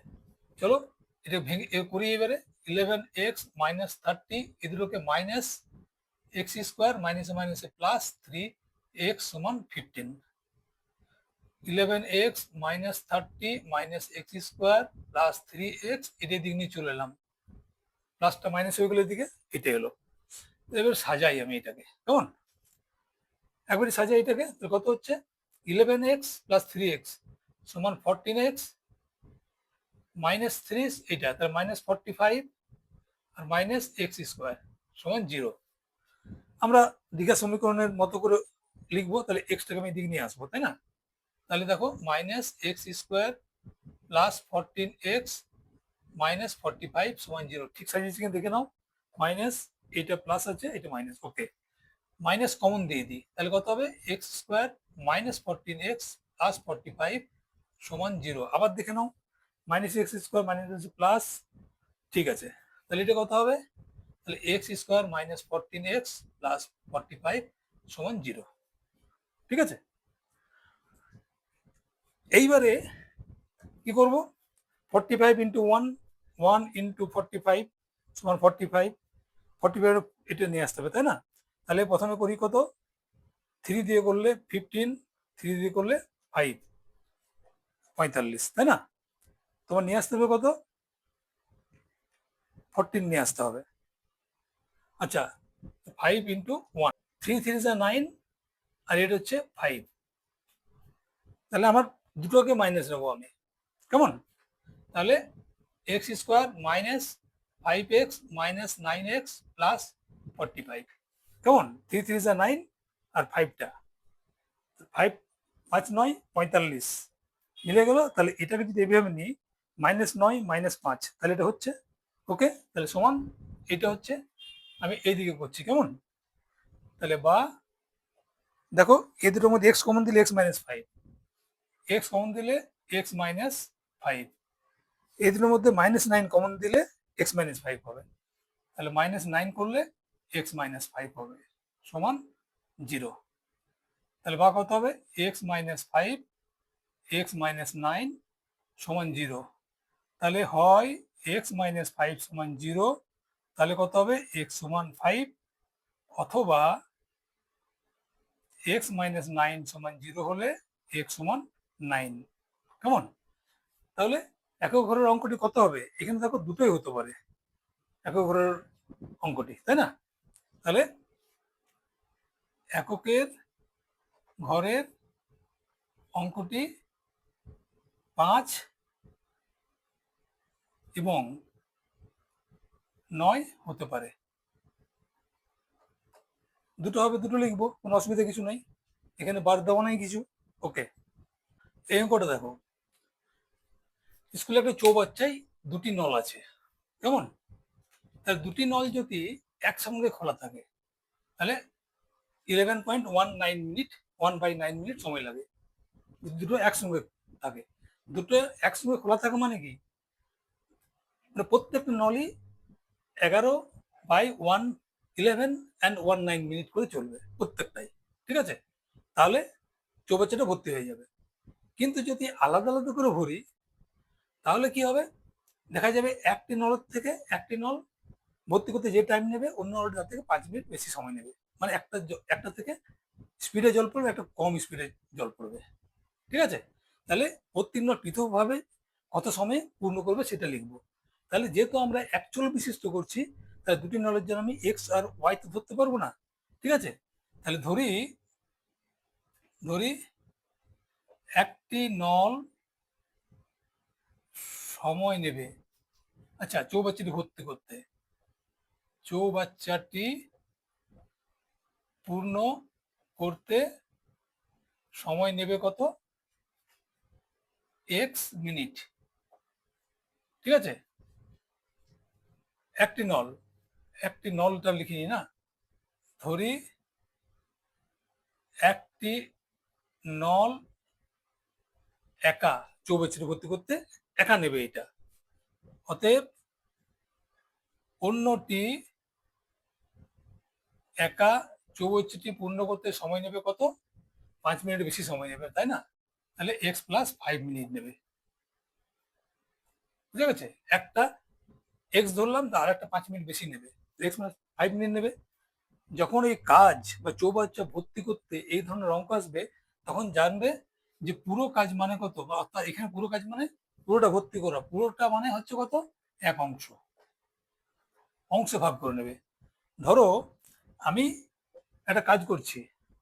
চলো এটা ভেঙে করি এবারে। 11x মাইনাস 30, এই দুটোকে মাইনাস এক্স স্কোয়ার, মাইনাসে মাইনাসে প্লাস 3x সমান 15। 11x minus 30 minus X square plus 3x, এটা দিক নিয়ে চলে এলাম, প্লাসটা মাইনাস হয়ে গেল এদিকে, এটা হলো। এবার সাজাই আমি এটাকে, কেমন? একবারই সাজাই এটাকে। তো কত হচ্ছে? 11x প্লাস 3x সমান 14x মাইনাস 3, এটা তার মাইনাস 45 আর মাইনাস এক্স স্কোয়ার সমান 0। আমরা দীঘা সমীকরণের মতো করে লিখবো। তাহলে এক্সটাকে আমি দিক নিয়ে আসবো, তাই না? তাহলে দেখো minus X square plus 14x minus 45 সমান 0। ঠিক সাজিয়েছি কিনা দেখে নাও। মাইনাস, এটা প্লাস আছে, এটা মাইনাস, ওকে। মাইনাস কমন দিয়ে দিই, তাহলে কত হবে? X square minus 14x plus 45 সমান 0। আবার দেখে নাও, minus X square minus plus, ঠিক আছে। তাহলে এটা কত হবে? তাহলে x square minus 14x plus 45 সমান 0। ঠিক আছে, এইবারে কি করব? 45 ইন্টু 1, 1 ইন্টু 45 সমান 45। 45 এটা নিয়ে আসতে হবে, তাই না? তাহলে প্রথমে করি কত? 3 দিয়ে করলে 15, 3 দিয়ে করলে 5, 45, তাই না? তোমার নিয়ে আসতে হবে কত? 14 নিয়ে আসতে হবে। আচ্ছা, 5 ইন্টু 1, 3 3 যা 9 আর এটা হচ্ছে 5। তাহলে আমার দুটোকে মাইনাস নেবো আমি, কেমন? তাহলে x square minus 5x minus 9x plus 45, কেমন? 3 3 যা 9 আর 5টা 5, 5 9 45 মিলে গেল। তাহলে এটাকে যদি এভাবে নিই, মাইনাস 9 মাইনাস 5, তাহলে এটা হচ্ছে ওকে। তাহলে সমান এটা হচ্ছে, আমি এইদিকে করছি, কেমন? তাহলে বা দেখো, এই দুটোর মধ্যে এক্স কমন দিলে এক্স মাইনাস 5, এক্স কমন দিলে এক্স মাইনাস 5, এই দুটোর মধ্যে মাইনাস 9 কমন দিলে এক্স মাইনাস 5 হবে। তাহলে মাইনাস 9 করলে এক্স মাইনাস 5 হবে সমান 0। তাহলে বা কত হবে? এক্স মাইনাস 5 এক্স মাইনাস 9 সমান 0। তাহলে হয় এক্স মাইনাস 5 সমান 0, তাহলে কত হবে? এক্স সমান 5, অথবা এক্স মাইনাস 9 সমান 0 হলে এক্স সমান 9। কেমন? তাহলে একক ঘরের অঙ্কটি কত হবে? এখানে দেখো দুটোই হতে পারে একক ঘরের অঙ্কটি, তাই না? তাহলে এককের ঘরের অঙ্কটি 5 এবং 9 হতে পারে। দুটো হবে, দুটো লিখবো, কোনো অসুবিধা কিছু নাই, এখানে বার দেওয়া নাই কিছু। ওকে, এই অঙ্কটা দেখো, স্কুলে একটা চৌবাচ্চায় দুটি নল আছে, কেমন? তার দুটি নল যদি একসঙ্গে খোলা থাকে তাহলে 11.19 মিনিট 1/9 মিনিট সময় লাগে। দুটো একসঙ্গে থাকে, দুটো একসঙ্গে খোলা থাকে মানে কি, মানে প্রত্যেকটা নলই 11/111 করে চলবে প্রত্যেকটাই, ঠিক আছে? তাহলে চৌবাচ্চাটা ভর্তি হয়ে যাবে। কিন্তু যদি আলাদা আলাদা করে ভরি তাহলে কি হবে, দেখা যাবে একটি নলের থেকে একটি নল ভর্তি করতে যে টাইম নেবে অন্য নলটা তার থেকে 5 মিনিট বেশি সময় নেবে। মানে একটা থেকে স্পিডে জল পড়বে, একটা কম স্পিডে জল পড়বে, ঠিক আছে? তাহলে প্রত্যেক নল পৃথকভাবে কত সময়ে পূর্ণ করবে সেটা লিখবো। তাহলে যেহেতু আমরা অ্যাকচুয়াল বিশিষ্ট করছি, তাহলে দুটি নলের জন্য আমি এক্স আর ওয়াই তো ধরতে পারবো না, ঠিক আছে? তাহলে ধরি ধরি একটি নল সময় নেবে, আচ্ছা, চৌবাচ্চাটি ভর্তি করতে, চৌবাচ্চাটি পূর্ণ করতে সময় নেবে কত? এক্স মিনিট, ঠিক আছে? একটি নলটা লিখিনি না, ধরি একটি নল একা চৌবাচ্চাটি ভর্তি করতে একা নেবে এটা, অতএব অন্যটি একা চৌবাচ্চাটি পূর্ণ করতে সময় নেবে কত? 5 মিনিট বেশি সময় নেবে, তাই না? তাহলে x+5 মিনিট নেবে, বুঝা গেছে? একটা এক্স ধরলাম, তার একটা 5 মিনিট বেশি নেবে, x+5 মিনিট নেবে। যখন এই কাজ বা চৌবাচ্চা ভর্তি করতে এই ধরনের অঙ্ক আসবে তখন জানবে যে পুরো কাজ মানে কত, বা অর্থাৎ এখানে পুরো কাজ মানে পুরোটা ভর্তি করা, পুরোটা মানে হচ্ছে কত? এক অংশ, অংশে ভাগ করে নেবে। ধরো আমি একটা কাজ করছি,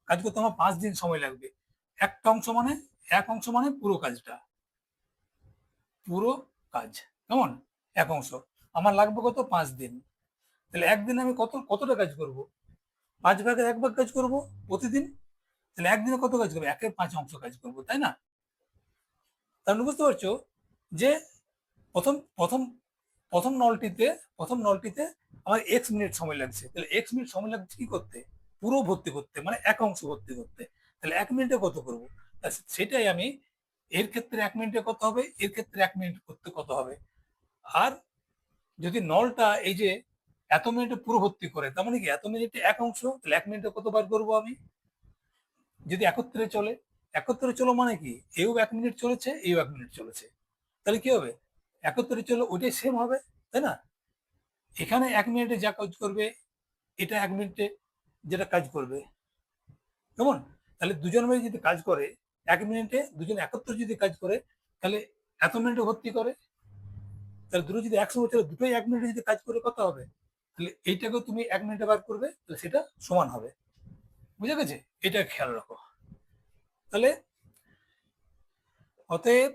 কাজ করতে আমার 5 দিন সময় লাগবে, একটা অংশ মানে এক অংশ মানে পুরো কাজটা, পুরো কাজ, কেমন? এক অংশ আমার লাগবে কত? 5 দিন। তাহলে একদিনে আমি কতটা কাজ করব? 5 ভাগের 1 ভাগ কাজ করব প্রতিদিন। তাহলে একদিনে কত কাজ করবো? 1/5 অংশ কাজ করবো, তাই না? তাহলে বুঝতে পারছো যে প্রথম প্রথম প্রথম নলটিতে আমার এক্স মিনিট সময় লাগছে, তাহলে এক্স মিনিট সময় লাগছে কি করতে? পুরো ভর্তি করতে, মানে এক অংশ ভর্তি করতে। তাহলে 1 মিনিটে কত করবো? সেটাই আমি, এর ক্ষেত্রে 1 মিনিটে কত হবে, এর ক্ষেত্রে 1 মিনিট করতে কত হবে। আর যদি নলটা এই যে এত মিনিটে পুরো ভর্তি করে, তার মানে কি এত মিনিটে এক অংশ, তাহলে 1 মিনিটে কতবার করবো আমি? যদি একত্রে চলো মানে কি, এও 1 মিনিট চলেছে, এও 1 মিনিট চলেছে, তাহলে কি হবে? একত্রে চলো ওইটাই সেম হবে, তাই না? এখানে 1 মিনিটে যা কাজ করবে এটা 1 মিনিটে যেটা কাজ করবে, কেমন? তাহলে দুজন মিলে যদি কাজ করে 1 মিনিটে, দুজন একত্রে যদি কাজ করে তাহলে এত মিনিটে ভর্তি করে, তাহলে দুটো যদি একসঙ্গে চলে দুটোই 1 মিনিটে যদি কাজ করে কত হবে? তাহলে এইটাকেও তুমি 1 মিনিটে বার করবে, তাহলে সেটা সমান হবে, বুঝে গেছে? এটা খেয়াল রাখো। তাহলে অতএব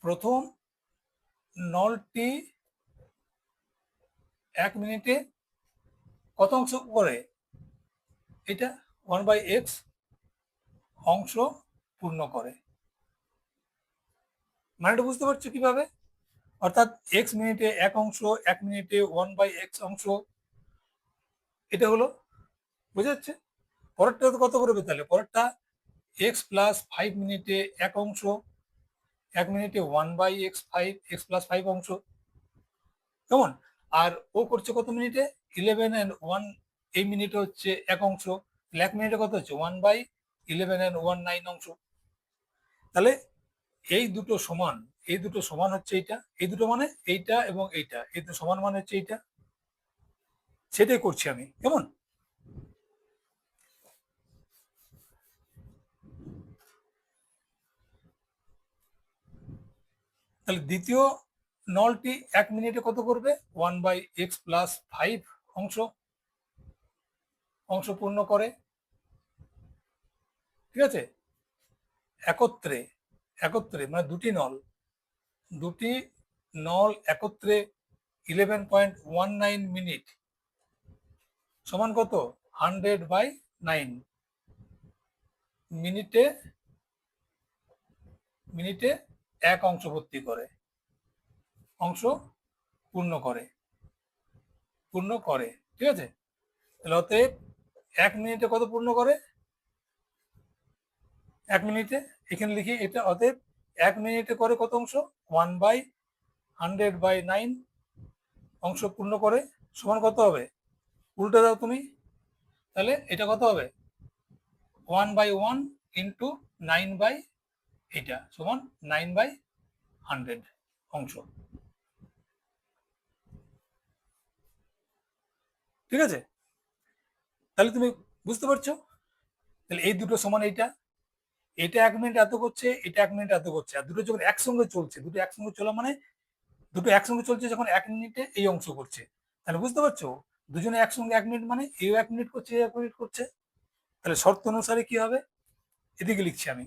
প্রথম নলটি 1 মিনিটে কত অংশ করে? এটা 1/x অংশ পূর্ণ করে, মানেটা বুঝতে পারছো কিভাবে? অর্থাৎ এক্স মিনিটে এক অংশ, 1 মিনিটে 1/x অংশ, এটা হলো, বুঝা যাচ্ছে? পরেরটা কত করবে? তাহলে পরেরটা x+5 মিনিটে এক অংশ, 1 মিনিটে 1/x5, x+5 অংশ, কেমন? আর ও করছে কত মিনিটে? 11 and 1, এই মিনিটে হচ্ছে এক অংশ, 1 মিনিটে কত হচ্ছে? 1/11 and 1/9 অংশ। তাহলে এই দুটো সমান হচ্ছে এইটা, এই দুটো মানে এইটা এবং এইটা, এই দুটো সমান মানে হচ্ছে এইটা, সেটাই করছি আমি, কেমন? তাহলে দ্বিতীয় নলটি 1 মিনিটে কত করবে? 1/x+5 অংশ অংশ পূর্ণ করে, ঠিক আছে? একত্রে একত্রে মানে দুটি নল একত্রে 11.19 মিনিট সমান কত? 100/9 মিনিটে মিনিটে এক অংশ ভর্তি করে, অংশ পূর্ণ করে, ঠিক আছে? তাহলে অতএব 1 মিনিটে কত পূর্ণ করে? 1 মিনিটে এখানে লিখি এটা, অতএব 1 মিনিটে করে কত অংশ? 1/100/9 অংশ পূর্ণ করে, সমান কত হবে? উল্টে দাও তুমি, তাহলে এটা কত হবে? 1/1 ইন্টু 9 এটা সমান 9/100 অংশ, ঠিক আছে? তাহলে তুমি বুঝতে পারছো? তাহলে এই দুটো সমান এইটা, এটা 1 মিনিট এত করছে, এটা 1 মিনিট এত করছে, আর দুটো যখন একসঙ্গে চলছে, দুটো একসঙ্গে চলা মানে দুটো একসঙ্গে চলছে যখন 1 মিনিটে এই অংশ করছে, তাহলে বুঝতে পারছো দুজনে একসঙ্গে 1 মিনিট মানে এও 1 মিনিট করছে, 1 মিনিট করছে। তাহলে শর্ত অনুসারে কি হবে? এদিকে লিখছি আমি,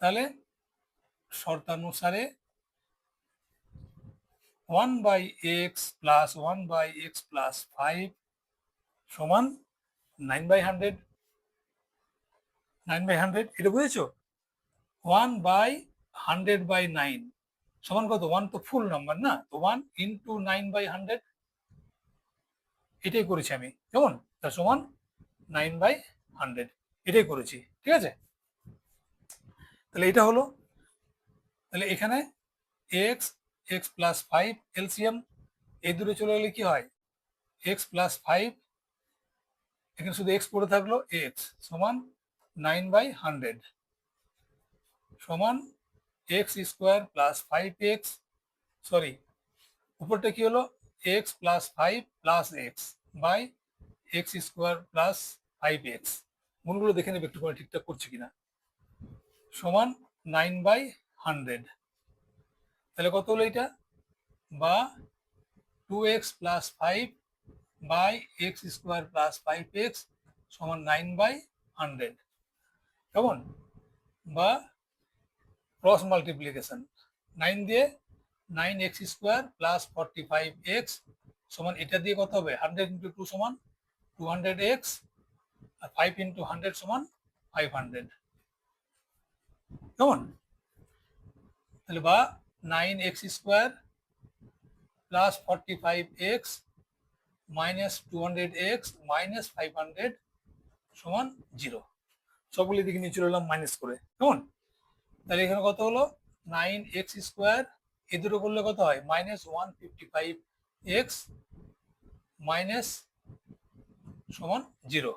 তাহলে শর্তানুসারে 1/x+1/x+5 সমান 9/100। 9/100 এটা বুঝেছো? 1/100/9 সমান কত? 1 তো ফুল নাম্বার না, তো 1 ইন্টু 9/100 এটাই করেছি আমি, কেমন? তার সমান 9/100 এটাই করেছি, ঠিক আছে? তাহলে এটা হলো, তাহলে এখানে x x+5 এলসিএম এই দূরে চলে গেলে কি হয়? x+5 এখানে শুধু x পড়ে থাকলো, x সমান 9/100 সমান x² + 5x, সরি উপরটা কি হলো? x+5 + x by x² + 5x, গুণগুলো দেখে নেবে একটু করে ঠিকঠাক করছে কিনা, সমান 9/100। তাহলে কত হলো এটা? বা 2x + 5 বাই x² + 5x সমান 9/100, কেমন? বা ক্রস মাল্টিপ্লিকেশন 9 দিয়ে 9x² + 45x সমান এটা দিয়ে কত হবে? 100 × 2 সমান 200x, আর 5 × 100 সমান 500, কেমন? তাহলে বা 9x² + 45x minus 200x minus 500 সমান 0। সবগুলি দিকে নিয়ে চলে এলাম মাইনাস করে, কেমন? তাহলে এখানে কত হলো? 9x² এ দুটো করলে কত হয়? -155x মাইনাস সমান 0।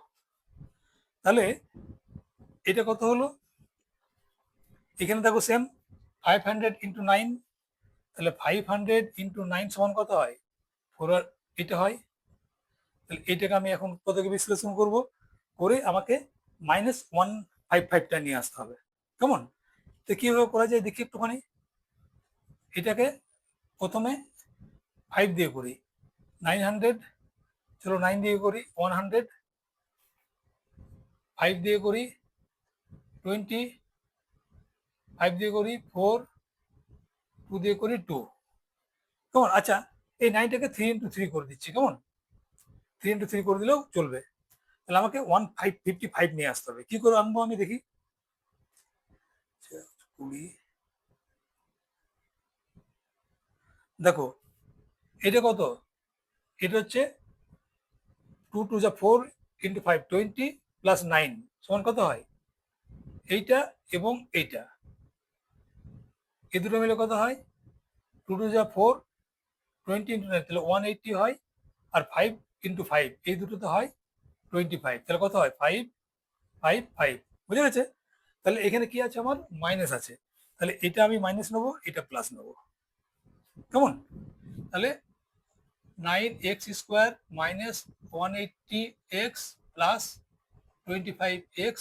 তাহলে এটা কত হলো? এখানে দেখো সেম 500 × 9, তাহলে 500 × 9 সমান কত হয়? 4 আর এটা হয়। তাহলে এটাকে আমি এখন পদকে বিশ্লেষণ করব, করে আমাকে -155টা নিয়ে আসতে হবে, কেমন? তো কিভাবে করা যায় দেখি একটুখানি। এটাকে প্রথমে 5 দিয়ে করি, 900, চলো 9 দিয়ে করি 100, 5 দিয়ে করি 20, 5 দিয়ে করি 4, 2 দিয়ে করি 2, কেমন? আচ্ছা, এই 9টাকে 3 × 3 করে দিচ্ছি, কেমন? 3 × 3 করে দিলেও চলবে। তাহলে আমাকে 1555 নিয়ে আসতে হবে। কি করে আনবো আমি দেখি। 20, দেখো এটা কত? এটা হচ্ছে 2 × 4 × 5 20 + 9 সমান কত হয়? এইটা এবং এইটা এ দুটো মিলে কত হয়? 2 × 4 20 × 9 তাহলে 180 হয়, আর 5 × 5 এই দুটোতে হয় 25, তাহলে কত হয়? 5 5 5, বুঝে গেছে? তাহলে এখানে কি আছে? আমার মাইনাস আছে, তাহলে এটা আমি মাইনাস নেবো, এটা প্লাস নেবো, কেমন? তাহলে 9x² minus 180x plus 25x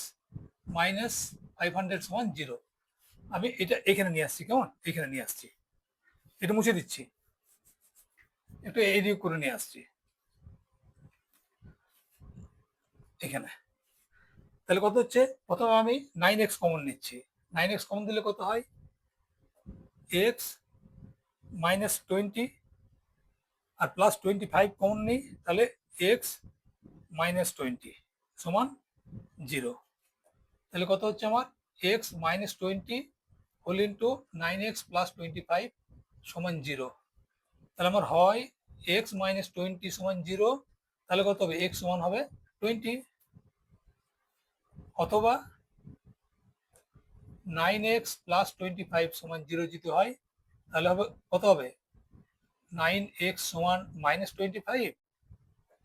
minus 500 সমান 0। আমি এটা এখানে নিয়ে আসছি, কেমন, এখানে নিয়ে আসছি, এটা মুছে দিচ্ছি, একটু এদিক করে নিয়ে আসছি এখানে। তাহলে কত হচ্ছে, প্রথমে আমি 9x কমন নিচ্ছি, 9x কমন দিলে কত হয়, এক্স মাইনাস 20 আর প্লাস 25 কমন নিই, তাহলে এক্স মাইনাস 20 সমান 0। তাহলে কত হচ্ছে আমার, X minus 20 whole into 9x plus 25 সমান 0। তাহলে আমার হয় এক্স মাইনাস 20 সমান 0, তাহলে কত হবে, এক্স সমান হবে 20, অথবা 9x প্লাস 25 সমান 0 যদি হয়, তাহলে হবে কত হবে, 9x সমান মাইনাস 25,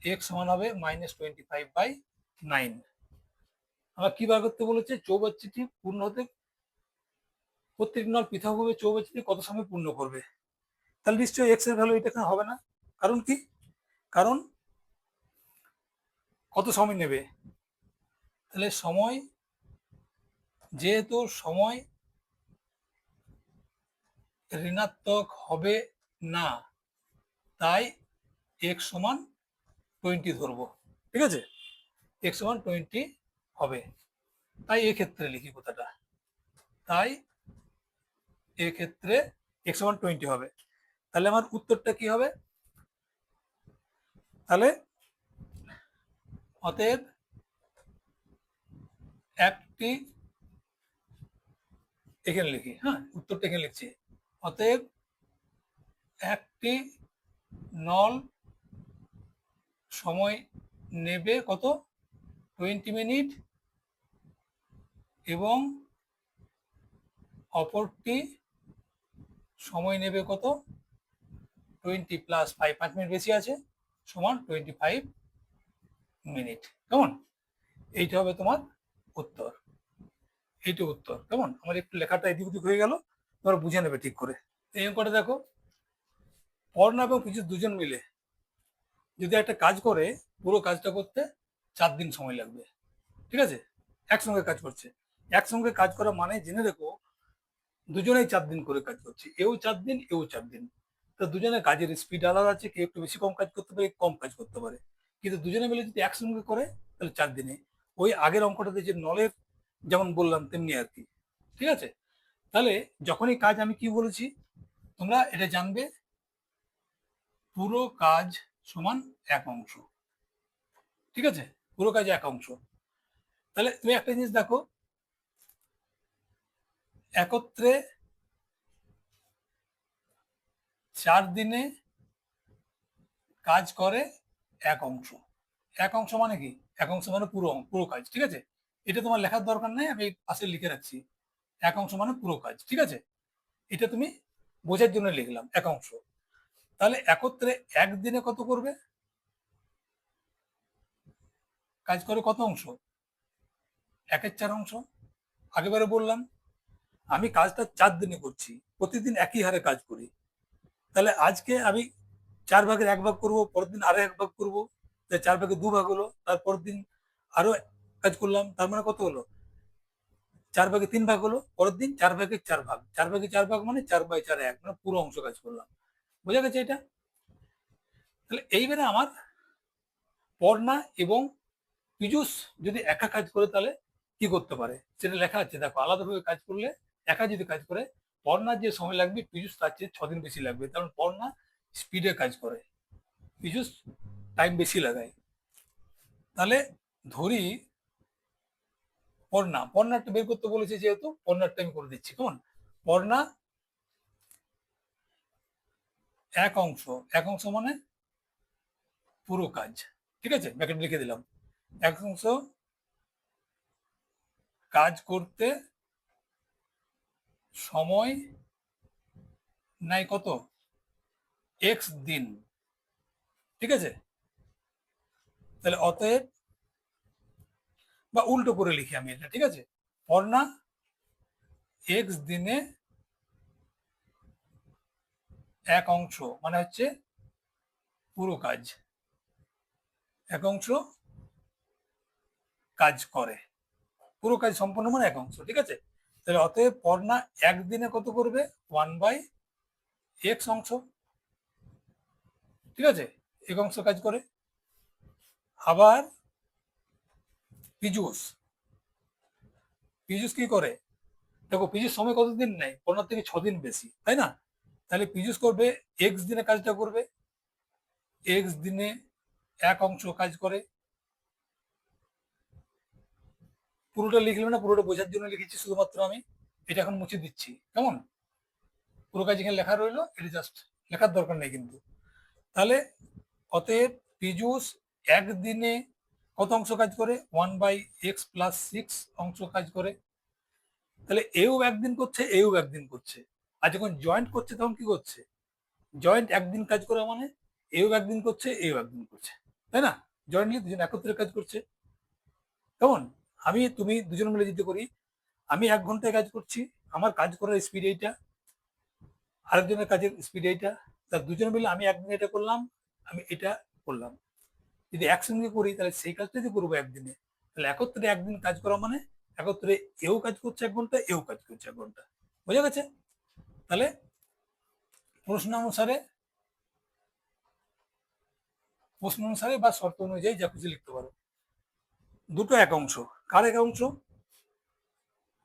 এক্স সমান হবে মাইনাস 25/9। আমার কি বার করতে বলেছে, চৌবাচ্চাটি পূর্ণ হতে প্রত্যেক নল পৃথকভাবে চৌবাচ্চাটি কত সময় পূর্ণ করবে। তাহলে নিশ্চয়ই এক্স এর ভ্যালু এটা এখানে হবে না, কারণ কি, কারণ কত সময় নেবে, তাহলে সময়, যেহেতু সময় ঋণাত্মক হবে না, তাই এক্স সমান 20 ধরবো, ঠিক আছে, এক্স সমান 20 হবে, তাই এক্ষেত্রে লিখি কথাটা, তাই এক্ষেত্রে এক্স সমান 20 হবে। তাহলে আমার উত্তরটা কি হবে, তাহলে অতএব একটি, এখানে লিখি, হ্যাঁ উত্তরটা এখানে লিখছি, অতএব একটি নল সময় নেবে কত, 20 মিনিট, এবং অপরটি সময় নেবে কত, 20 প্লাস 5, 5 মিনিট বেশি আছে, সমান 25 মিনিট, কেমন, এইটা হবে তোমার উত্তর, এইটা উত্তর, কেমন, আমার একটু লেখাটা এদিক ওদিক হয়ে গেল, তোমরা বুঝে নেবে ঠিক করে। এই অঙ্কটা দেখো, পর্ণা এবং পীযূষ দুজন মিলে যদি একটা কাজ করে, পুরো কাজটা করতে 4 দিন সময় লাগবে, ঠিক আছে, একসঙ্গে কাজ করছে, একসঙ্গে কাজ করা মানে জেনে রেখো, দুজনেই 4 দিন করে কাজ করছে, এও 4 দিন এও 4 দিন, তো দুজনের কাজের স্পিড আলাদা আছে, কেউ একটু বেশি কম কাজ করতে পারে, কম কাজ করতে পারে, কিন্তু দুজনে মিলে যদি একসঙ্গে করে তাহলে 4 দিনে, ওই আগের অঙ্কটাতে যে নলের যেমন বললাম তেমনি আর কি, ঠিক আছে। তাহলে যখনই কাজ, আমি কি বলেছি, তোমরা এটা জানবে, পুরো কাজ সমান এক অংশ, ঠিক আছে, পুরো কাজ এক অংশ। তাহলে তুমি একটা জিনিস দেখো, একত্রে 4 দিনে কাজ করে এক অংশ, এক অংশ মানে কি, এক অংশ মানে পুরো পুরো কাজ, ঠিক আছে, এটা তোমার লেখার দরকার নেই, আমি পাশে লিখে রাখছি, এক অংশ মানে পুরো কাজ, ঠিক আছে, এটা তুমি বোঝার জন্য লিখলাম এক অংশ। তাহলে একত্রে একদিনে কত করবে, কাজ করে কত অংশ, 1/4 অংশ। আগেবারে বললাম আমি কাজটা 4 দিনে করছি, প্রতিদিন একই হারে কাজ করি, তাহলে আজকে আমি 4 ভাগের 1 ভাগ করবো, পরের দিন আরো 1 ভাগ করবো, 4 ভাগের 2 ভাগ হলো, তারপরের দিন আরো কাজ করলাম, তার মানে কত হলো, 4 ভাগের 3 ভাগ হলো, পরের দিন 4 ভাগের 4 ভাগ, 4 ভাগের 4 ভাগ মানে 4/4 1, মানে পুরো অংশ কাজ করলাম, বোঝা গেছে এটা। তাহলে এইবারে আমার পর্ণা এবং পীযূষ যদি একা কাজ করে তাহলে কি করতে পারে সেটা লেখা আছে, দেখো আলাদাভাবে কাজ করলে, একা যদি কাজ করে, পর্ণার যে সময় লাগবে পীযূষ তার চেয়ে 6 দিন বেশি লাগবে, কারণ পর্ণা স্পিডে কাজ করে, পীযূষ টাইম বেশি লাগায়। তাহলে ধরি পর্ণাটা বের করতে বলেছে, যেহেতু পর্ণারটা আমি করে দিচ্ছি, কেমন, পর্ণা এক অংশ, এক অংশ মানে পুরো কাজ, ঠিক আছে, ব্র্যাকেট লিখে দিলাম, এক অংশ কাজ করতে সময় নেয় কত, এক্স দিন, ঠিক আছে, তাহলে অতএব, বা উল্টো করে লিখি আমি এটা, ঠিক আছে, পর্ণা এক্স দিনে এক অংশ মানে হচ্ছে পুরো কাজ, এক অংশ কাজ করে, পুরো কাজ সম্পূর্ণ মানে এক অংশ, ঠিক আছে, তাহলে অতএব পড়না একদিনে কত করবে 1/x অংশ, ঠিক আছে, এক অংশ কাজ করে। আবার পীযূষ পীযূষ কি করে, দেখো পীযূষ সময় কতদিন নেয়, 15 থেকে 6 দিন বেশি, তাই না? তাহলে পীযূষ করবে এক্স দিনে কাজটা করবে, এক্স দিনে এক অংশ কাজ করে। পুরোটা লিখলাম না, পুরোটা বোঝার জন্য লিখেছি শুধুমাত্র আমি। এটা এখন মুছে দিচ্ছি, কেমন? পুরো কাজ এখানে লেখা রইলো, এটা জাস্ট লেখার দরকার নেই কিন্তু। তাহলে অতএব পীযূষ একদিনে কত অংশ কাজ করে, 1/x+6 অংশ কাজ করে। তাহলে এও একদিন করছে, এও একদিন করছে। আর যখন জয়েন্ট করছে তখন কি করছে, জয়েন্ট একদিন কাজ করা মানে এও একদিন করছে, এও একদিন করছে, তাই না? জয়েন্টলি দুজন একত্রে কাজ করছে, কেমন? আমি তুমি দুজন মিলে যদি করি, আমি 1 ঘন্টায় কাজ করছি, আমার কাজ করার স্পিড এইটা, আরেকজনের কাজের স্পিড এইটা, তা দুজন মিলে আমি একদিন এটা করলাম, আমি এটা করলাম। যদি একসঙ্গে করি তাহলে সেই কাজটা যদি করবো একদিনে, তাহলে একত্রে একদিন কাজ করা মানে একত্রে এও কাজ করছে 1 ঘন্টা, এও কাজ করছে 1 ঘন্টা। বোঝা গেছে? তাহলে প্রশ্ন অনুসারে বা শর্ত অনুযায়ী যা খুশি লিখতে পারো। দুটো এক অংশ, কার এক অংশ?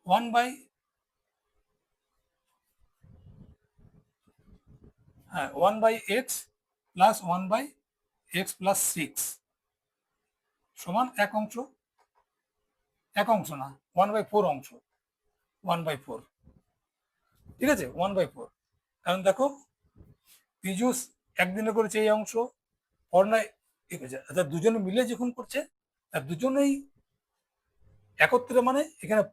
1/x+1/x+6 সমান এক অংশ, এক অংশ না, 1/4 অংশ, 1/4, ঠিক আছে, 1/4। কারণ দেখো পীযূষ একদিনে করেছে এই অংশ, অর্ণায় অর্থাৎ দুজনে মিলে যখন করছে, আর দুজনেই একত্রে মানে এখানে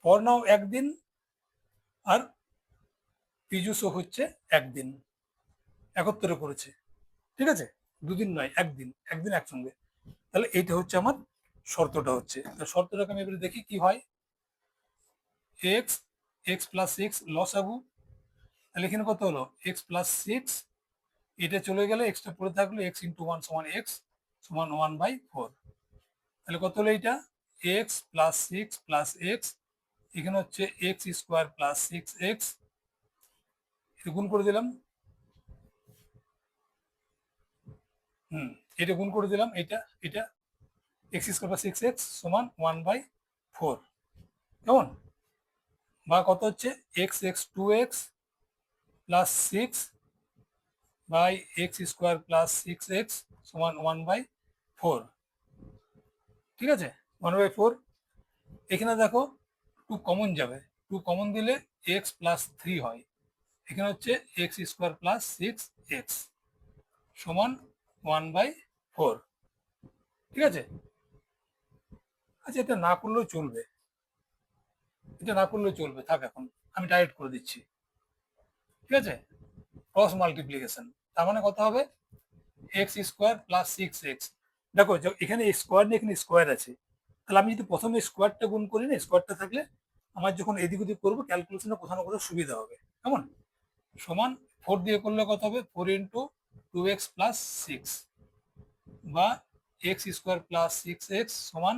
পর্ণাও একদিন, আর পীযূষও হচ্ছে একদিন, একত্রে করেছে, ঠিক আছে, দুদিন নয়, একদিন, একদিন একসঙ্গে। তাহলে এইটা হচ্ছে আমার শর্তটা হচ্ছে। শর্তটাকে আমি এবারে দেখি কি হয়। x+6 লসাগু, তাহলে এখানে কত হলো, x+6, এটা চলে গেলে এক্সটা পড়ে থাকলো, x×1 সমান x সমান 1/4। তাহলে কত হলো এইটা, x+6+x, এখানে হচ্ছে x² + 6x, এটা গুণ করে দিলাম, এটা গুণ করে দিলাম, এটা x² + 6x সমান 1/4, কেমন? বা কত হচ্ছে x2x + 6 বাই x² + 6x সমান 1/4, ঠিক আছে, 1/4। এখানে দেখো 2 কমন যাবে, 2 কমন দিলে x+3 হয়, এখানে হচ্ছে x² + 6x সমান 1/4, ঠিক আছে। আচ্ছা, এটা না করলেও চলবে, এটা না করলেও চলবে, থাক, এখন আমি ডাইরেক্ট করে দিচ্ছি, ঠিক আছে। ক্রস মাল্টিপ্লিকেশন, তার মানে কত হবে, x² + 6x। দেখো এখানে স্কোয়ার নেই, এখানে স্কোয়ার আছে, তাহলে আমি যদি প্রথমে স্কোয়ারটা গুণ করি না, স্কোয়ারটা থাকলে আমার যখন এদিক ওদিক করবো ক্যালকুলেশনে কোথাও না কোথাও সুবিধা হবে, কেমন? সমান 4 দিয়ে করলে কত হবে, 4×2x + 6 বা x² + 6x সমান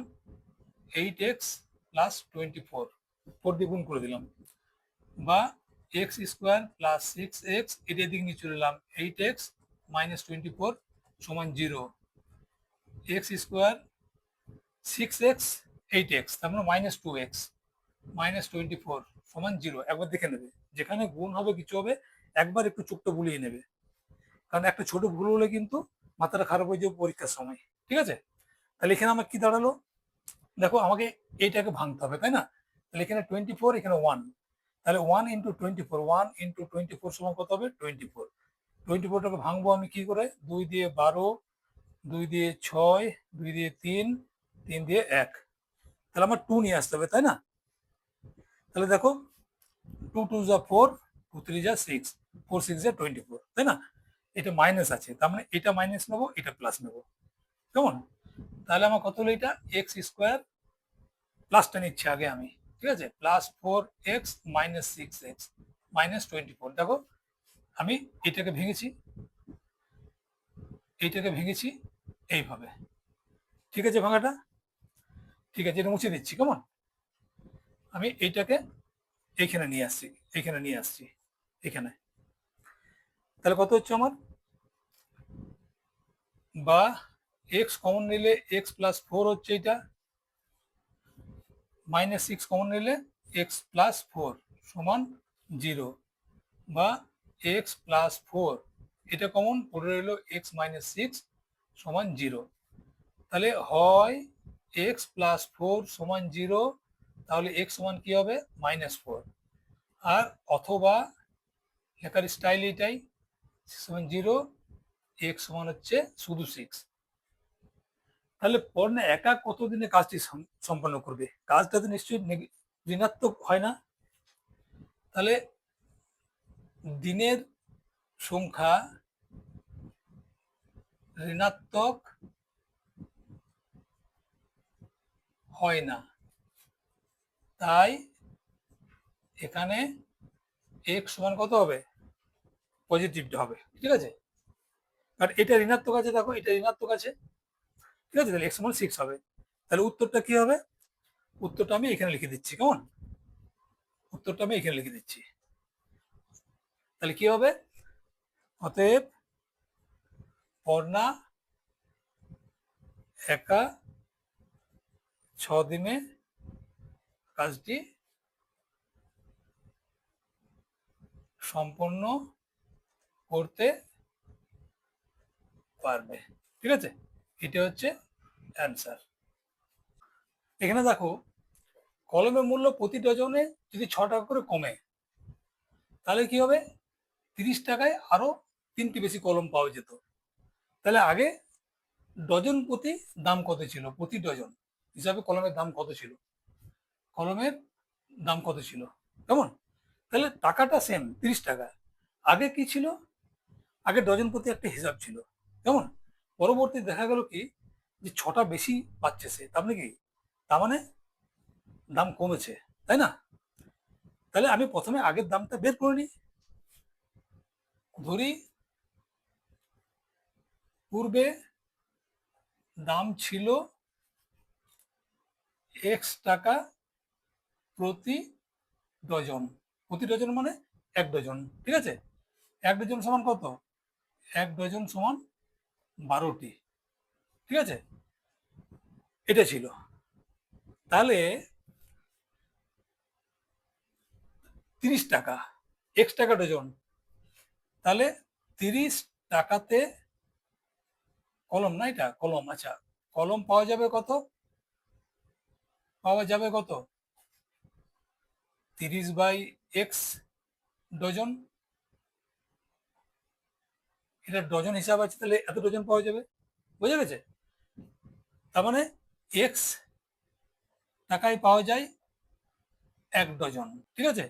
8x + 24, 4 দিয়ে গুণ করে দিলাম, বা x² + 6x, এটা দিক নিয়ে চলে এলাম, 8x - 24 সমান 0, x² 6x 8x, তার মানে -2x -24 সমান 0। একবার দেখে নেবে, যেখানে গুণ হবে কিছু হবে, একবার একটু চোখটা বুলিয়ে নেবে, কারণ একটা ছোট ভুল হলে কিন্তু মাথাটা খারাপ হয়ে যাবে পরীক্ষার সময়, ঠিক আছে। তাহলে এখানে আমার কি দাঁড়ালো, দেখো আমাকে এইটাকে ভাঙতে হবে, তাই না? তাহলে এখানে 24, এখানে 1, তাহলে 1×24, 1×24 সমান কত হবে, 24। 24টাকে ভাঙবো আমি কি করে, 2 দিয়ে 12, 2 দিয়ে 6, 2 দিয়ে 3, 3 দিয়ে 1, তাহলে আমার 2 নিয়ে আসতে হবে, তাই না? তাহলে দেখো 2 2 যা 4, 2 3 যা 6, 4 6 যা 24, তাই না? এটা মাইনাস আছে, তার মানে এটা মাইনাস নেবো, এটা প্লাস নেবো, কেমন? তাহলে আমার কত হলো, এটা x² প্লাসটা নিচ্ছি আগে আমি, ঠিক আছে, +4x - 6x -24। দেখো আমি এইটাকে ভেঙেছি এইভাবে, ঠিক আছে, ভাঙাটা ঠিক আছে, এটা মুছে দিচ্ছি, কেমন? আমি এইটাকে এইখানে নিয়ে আসছি, এখানে। তাহলে কত হচ্ছে আমার, বা এক্স কমন নিলে এক্স প্লাস ফোর হচ্ছে এটা, মাইনাস সিক্স কমন নিলে এক্স প্লাস ফোর সমান জিরো, বা এক্স প্লাস ফোর এটা কমন পড়ে রইল এক্স মাইনাস সিক্স সমান জিরো। তাহলে হয় এক্স প্লাস ফোর সমান জিরো, তাহলে এক্স সমান কি হবে মাইনাস ফোর, আর অথবা লেখার স্টাইল এটাই, সমান জিরো, এক্স সমান হচ্ছে শুধু সিক্স। তাহলে পণ্য একা কতদিনে কাজটি সম্পন্ন করবে? কাজটা তো নিশ্চয়ই ঋণাত্মক হয় না। তাহলে দিনের সংখ্যা ঋণাত্মক হয় না, তাই এখানে এক্স সমান কত হবে, পজিটিভটা হবে, ঠিক আছে। আর এটা ঋণাত্মক আছে, দেখো এটা ঋণাত্মক আছে, ঠিক আছে, তাহলে এক্স সমান সিক্স হবে। তাহলে উত্তরটা কি হবে, উত্তরটা আমি এখানে লিখে দিচ্ছি, কেমন, উত্তরটা আমি এখানে লিখে দিচ্ছি। তাহলে কি হবে, অতএব পর্ণা একা 6 দিনে কাজটি সম্পন্ন করতে পারবে, ঠিক আছে। এটা হচ্ছে অ্যান্সার। এখানে দেখো কলমের মূল্য প্রতি ডজনে যদি 6 টাকা করে কমে, তাহলে কি হবে, 30 টাকায় আরো 3টি বেশি কলম পাওয়া যেত। তাহলে আগে ডজন প্রতি দাম কত ছিল, প্রতি ডজন হিসাবে কলমের দাম কত ছিল, কলমের দাম কত ছিল, কেমন। তাহলে টাকাটা সেম 30 টাকা, আগে কি ছিল, আগে ডজন প্রতি একটা হিসাব ছিল, কেমন। পরবর্তী দেখা গেল কি, যে 6টা বেশি পাচ্ছে সে, তার মানে কি, তার মানে দাম কমেছে, তাই না। তাহলে আমি প্রথমে আগের দামটা বের করে নিই, ধরি পূর্বে দাম ছিল এক্স টাকা প্রতি ডজন, প্রতি ডজন মানে 1 ডজন, ঠিক আছে। 1 ডজন সমান কত, 1 ডজন সমান 12টি, ঠিক আছে, এটা ছিল। তাহলে 30 টাকা, এক্স টাকা ডজন, তাহলে 30 টাকাতে কলম, না এটা কলম, আচ্ছা, কলম পাওয়া যাবে কত, পাওয়া যাবে কত, 30/x ডজন, এটা ডজন হিসাব আছে, তাহলে এত ডজন পাওয়া যাবে, বুঝা গেছে। তার মানে এক্স টাকায় পাওয়া যায় 1 ডজন, ঠিক আছে।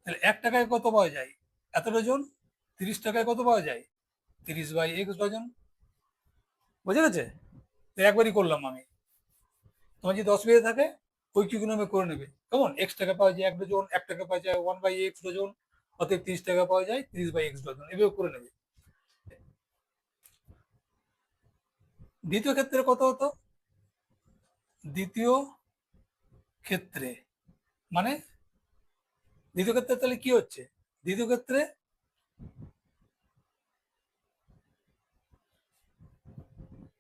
তাহলে 1 টাকায় কত পাওয়া যায়, এত ডজন, 30 টাকায় কত পাওয়া যায়, 30/x ডজন, বুঝা গেছে। তো একবারই করলাম আমি, তোমার যদি অসুবিধা থাকে ওই কিগুলো করে নেবে, কেমন, এক্স টাকা পাওয়া যায় 1 ডজন, 1 টাকা পাওয়া যায় 1/x ডজন, অতএব 30 টাকা পাওয়া যায় 30/x ডজন, এভাবে করে নেবে। দ্বিতীয় ক্ষেত্রে কত হতো, দ্বিতীয় ক্ষেত্রে মানে, দ্বিতীয় ক্ষেত্রে তাহলে কি হচ্ছে, দ্বিতীয় ক্ষেত্রে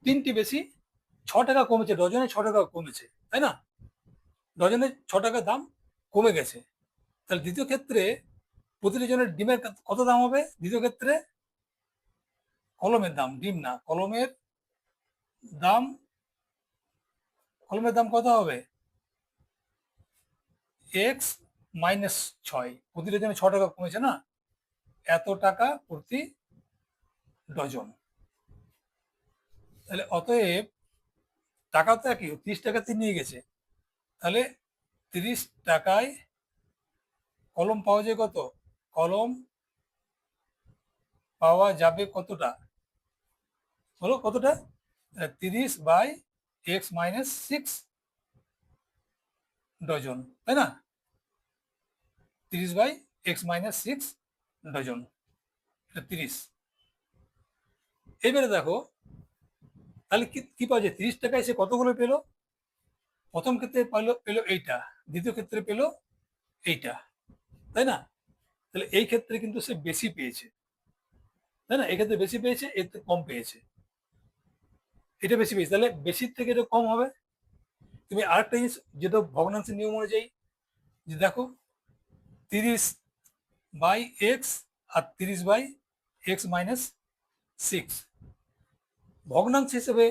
3টি বেশি, 6 টাকা কমেছে, ডজনে 6 টাকা কমেছে, তাই না, ডজনে 6 টাকা দাম কমে গেছে। তাহলে দ্বিতীয় ক্ষেত্রে প্রতি ডজনের ডিমের কত দাম হবে, দ্বিতীয় ক্ষেত্রে কলমের দাম, ডিম না, কলমের দাম, কলমের দাম কত হবে, এক্স মাইনাস 6, প্রতি ডজনে 6 টাকা কমেছে না, এত টাকা প্রতি ডজন। তাহলে অতএব টাকা তো একই, 30 টাকাতে নিয়ে গেছে, তাহলে 30 টাকায় কলম পাওয়া যায় কত, কলম পাওয়া যাবে কতটা, বলো কতটা, 30/x-6 ডজন, তাই না, 30/x-6 ডজন, 30। এবারে দেখো তাহলে কি কি পাওয়া যায়, 30 টাকায় সে কতগুলো পেলো, প্রথম ক্ষেত্রে পেলো এইটা, দ্বিতীয় ক্ষেত্রে পেল এইটা, তাই না? তাহলে এই ক্ষেত্রে কিন্তু সে বেশি পেয়েছে, তাই না? এক্ষেত্রে বেশি পেয়েছে, এর থেকে কম পেয়েছে, এটা বেশি পেয়েছে, তাহলে বেশির থেকে এটা কম হবে। তুমি আরেকটা জিনিস যেটা ভগ্নাংশের নিয়ম অনুযায়ী, যে দেখো 30/x আর 30/x-6 ভগ্নাংশ হিসেবে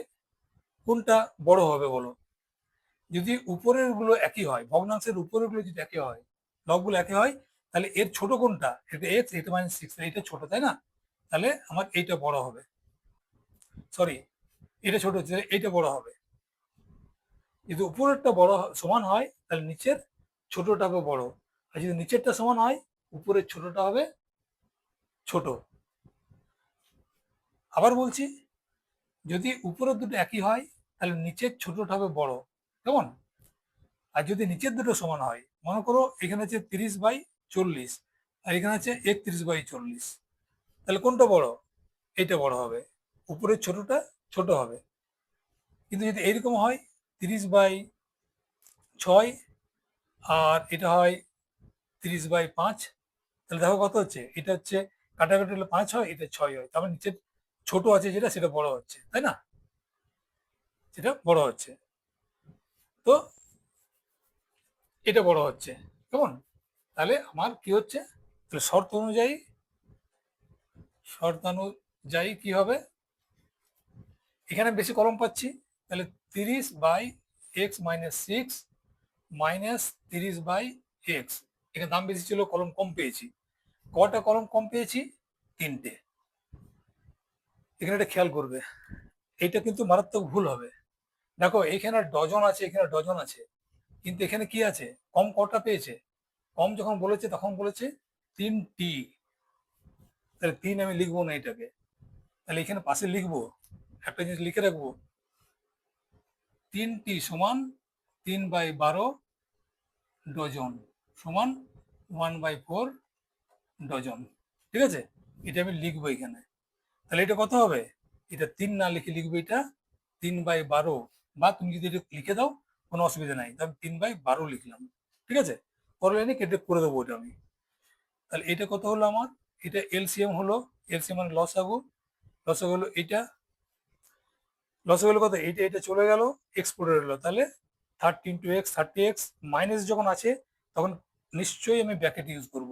কোনটা বড় হবে বলো? যদি উপরের গুলো একই হয়, ভগ্নাংশের উপরের গুলো যদি একই হয়, লগগুলো একই হয়, তাহলে এর ছোট কোনটা? এটা x, এটা -6, এটা ছোট, তাই না? তাহলে আমার এইটা বড় হবে, সরি, এটা ছোট হচ্ছে, এইটা বড় হবে। যদি উপরেরটা বড় সমান হয়, তাহলে নিচের ছোটটা হবে বড়, আর যদি নিচেরটা সমান হয়, উপরের ছোটটা হবে ছোট। আবার বলছি, যদি উপরের দুটো একই হয়, তাহলে নিচের ছোটটা হবে বড়, কেমন? আর যদি নিচের দুটো সমান হয়, মনে করো এখানে আছে 30/40 আর এখানে আছে 31/40, তাহলে কোনটা বড়? এইটা বড় হবে, উপরের ছোটটা ছোট হবে। কিন্তু যদি এইরকম হয় 30/6 আর এটা হয় 30/5, তাহলে দেখো কত হচ্ছে, এটা হচ্ছে কাটাকাটি হলে 5 হয়, এটা 6 হয়, তার মানে নিচের ছোট আছে যেটা, সেটা বড় হচ্ছে, তাই না? সেটা বড় হচ্ছে, তো এটা বড় হচ্ছে, কেমন? তাহলে আমার কি হচ্ছে, তাহলে শর্ত অনুযায়ী কি হবে, এখানে বেশি কলম পাচ্ছি, তাহলে 30/x-6 -30/x, এখানে দাম বেশি ছিল, কলম কম পেয়েছি। কটা কলম কম পেয়েছি? 3টে। এখানে একটা খেয়াল করবে, এটা কিন্তু মারাত্মক ভুল হবে। দেখো এখানে ডজন আছে, এখানে ডজন আছে, কিন্তু এখানে কি আছে, কম কটা পেয়েছে? কম যখন বলেছে তখন বলেছে 3টি, তাহলে 3 আমি লিখবো না এটাকে, তাহলে এখানে পাশে লিখবো, একটা জিনিস লিখে রাখবো, 3টি সমান 3/12 ডজন সমান 1/4 ডজন, ঠিক আছে? এটা আমি লিখবো এখানে, তাহলে এটা কত হবে? এটা 3 না লিখে লিখবো এটা 3/12, বা তুমি যদি এটা লিখে দাও কোনো অসুবিধা নাই, তাহলে 3/12 লিখলাম, ঠিক আছে? পরের লাইনে কেটে করে দেবো এটা আমি। তাহলে এটা কত হলো আমার? এটা এলসিএম হলো, এলসিএম মানে লসাগু, লসাগু হলো এটা, লসাগু হলো কত? এটা এটা চলে গেল, এক্সপোর্টে রইলো, তাহলে 30 × x 30x, মাইনাস যখন আছে তখন নিশ্চয়ই আমি ব্র্যাকেট ইউজ করব।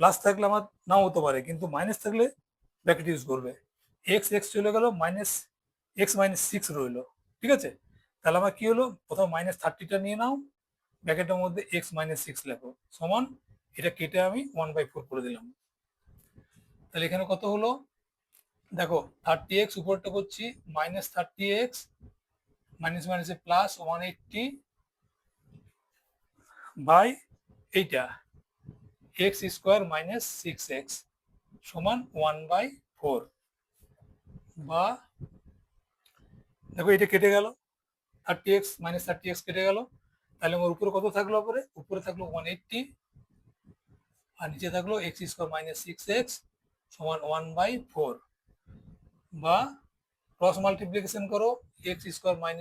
প্লাস থাকলে আমার নাও হতে পারে, কিন্তু মাইনাস থাকলে ব্র্যাকেট ইউজ করবে। এক্স এক্স চলে গেল, -x-6 রইলো, ঠিক আছে? তাহলে আমার কি হলো, প্রথম -30টা নিয়ে নাও, ব্র্যাকেটের মধ্যে x-6 লেখো, সমান, এটা কেটে আমি 1/4 করে দিলাম। তাহলে এখানে কত হলো, দেখো 30x উপরটা করছি, -30x, মাইনাস মাইনাসে প্লাস 180 বাই এইটা x² - 6x সমান 1/4, বা দেখো এটা কেটে গেল, 30x - 30x কেটে গেল, তাহলে আমার উপরে কত থাকলো? উপরে থাকলো 180, আর নিচে থাকলো x² - 6x সমান 1/4, বা ক্রস মাল্টিপ্লিকেশন করো, x²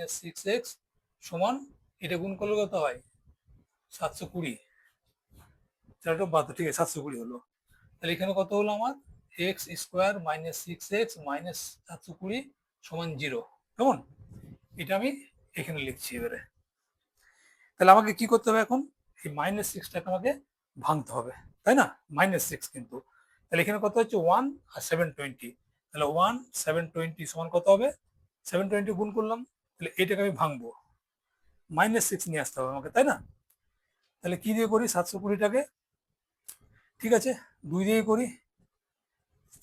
- 6x সমান, এটা গুণ করলে কত হয়? 720, 4/72, ঠিক আছে, 720 হলো। তাহলে এখানে কত হলো আমার? x² - 6x - 720 সমান 0, কেমন? এটা আমি এখানে লিখছি এবারে। তাহলে আমাকে কি করতে হবে এখন? এই -6টাকে আমাকে ভাঙতে হবে, তাই না? -6 কিন্তু, তাহলে এখানে কত হচ্ছে? 1 আর 720, তাহলে 1 720 সমান কত হবে? 720 গুণ করলাম, তাহলে এটাকে আমি ভাঙবো, -6 নিয়ে আসতে হবে আমাকে, তাই না? তাহলে কি দিয়ে করি? 720টাকে, ঠিক আছে, 2 দিয়ে করি,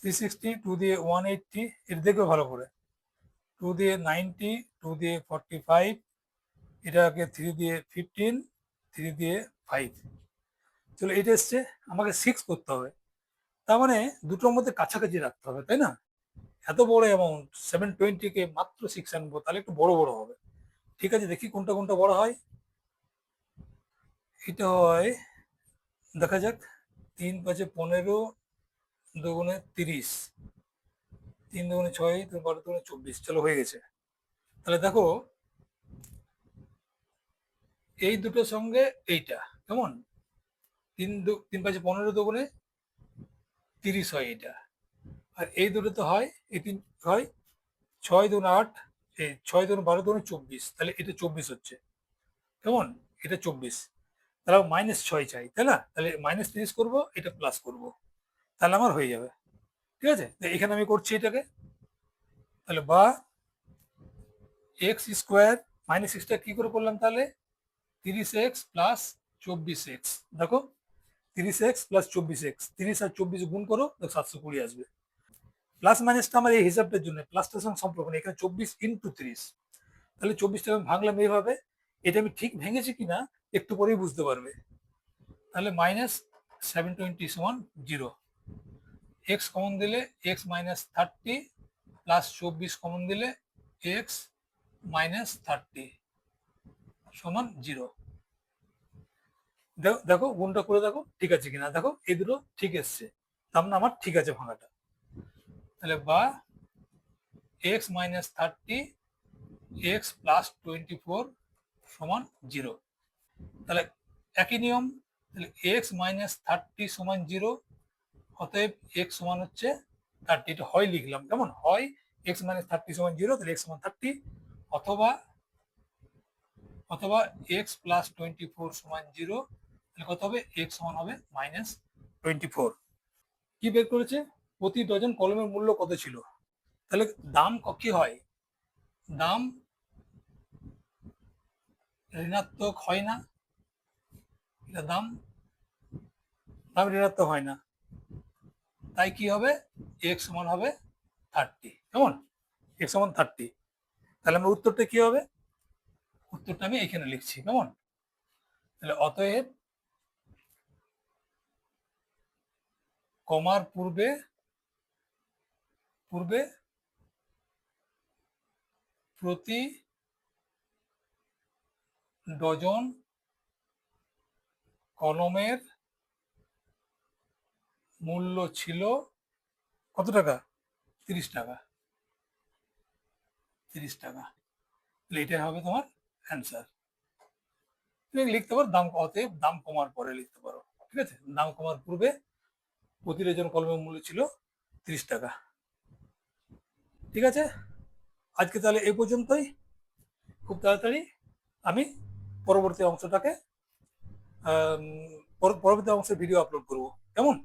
360, 2 দিয়ে 180, এটা দেখবে ভালো করে, 2 দিয়ে 90, 2 দিয়ে 45, এটাকে 3 দিয়ে 15, 3 দিয়ে 5, চলো এটা এসছে, আমাকে 6 করতে হবে, তার মানে দুটোর মধ্যে কাছাকাছি রাখতে হবে, তাই না? এত বড় অ্যামাউন্ট, 720কে মাত্র 6 আনবো, তাহলে একটু বড় বড় হবে। ঠিক আছে, দেখি কোনটা কোনটা বড় হয়। এটা হয়, দেখা যাক, 3×5 = 15, 2×গুণে 30, 3×2=6, 3×12=24, চলো হয়ে গেছে। তাহলে দেখো এই দুটোর সঙ্গে এইটা কেমন, 3 5 15 দুগুণে 30 হয় এটা। আর এই দুটো তো হয়, এই 3 হয় 6 2 8, এই 6 2 12 2 24, তাহলে এটা 24 হচ্ছে কেমন, এটা 24। তাহলে -6 চাই তাই না, তাহলে -30 করবো, এটা প্লাস করব, তাহলে আমার হয়ে যাবে। ঠিক আছে, তো এখানে আমি করছি এটাকে, তাহলে বা x² -6টা কি করে করলাম তাহলে, 30x প্লাস 24x। দেখো 30x প্লাস 24x, 30 আর 24 গুণ করো, দেখো 720 আসবে। প্লাস মাইনাসটা আমার এই হিসাবটার জন্য, প্লাসটার সঙ্গে সম্পর্ক নেই, এখানে 24 ইন্টু 30, তাহলে 24টা আমি ভাঙলাম এইভাবে। এটা আমি ঠিক ভেঙেছি কিনা একটু পরেই বুঝতে পারবে। তাহলে -720 সমান 0। এক্স কমন দিলে x-30 প্লাস 24 কমন দিলে x-30 সমান 0। দেখো দেখো গুণটা করে দেখো ঠিক আছে কিনা, দেখো এই দুটো ঠিক এসছে, তার মানে আমার ঠিক আছে ভাঙাটা। তাহলে বা x-30 x+24 সমান 0। তাহলে একই নিয়ম, তাহলে x-30 সমান 0, অতএব x সমান হচ্ছে 30, এটা হয় লিখলাম কেমন, হয় x-30 সমান 0, তাহলে x সমান 30, অথবা অথবা x+24 সমান 0, তাহলে কত হবে, x সমান হবে -24। কি বের করেছে, প্রতি ডজন কলমের মূল্য কত ছিল, তাহলে দাম কি হয়, দাম ঋণাত্মক হয় না, এটা দাম দাম ঋণাত্মক হয় না, তাই কি হবে, x সমান হবে 30 কেমন, x সমান 30। তাহলে আমার উত্তরটা কি হবে, উত্তরটা আমি এখানে লিখছি কেমন, তাহলে অতএব কমার পূর্বে পূর্বে প্রতি ডজন কলমের মূল্য ছিল কত টাকা, 30 টাকা, 30 টাকা। তাহলে এটাই হবে তোমার অ্যান্সার। তুমি লিখতে পারো দাম, অতএব দাম কমার পরে লিখতে পারো, ঠিক আছে, দাম কমার পূর্বে প্রতি ডজন কলমের মূল্য ছিল 30 টাকা। ঠিক আছে, আজকে তাহলে এই পর্যন্তই। খুব তাড়াতাড়ি আমি পরবর্তী অংশটাকে পরবর্তী অংশের ভিডিও আপলোড করব কেমন।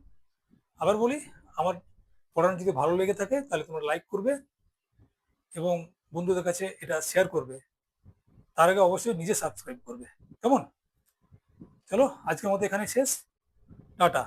আবার বলি, আমার পড়ানো যদি ভালো লেগে থাকে তাহলে তোমরা লাইক করবে এবং বন্ধুদের কাছে এটা শেয়ার করবে, তার আগে অবশ্যই নিজে সাবস্ক্রাইব করবে কেমন। চলো আজকের মতো এখানে শেষ, টাটা।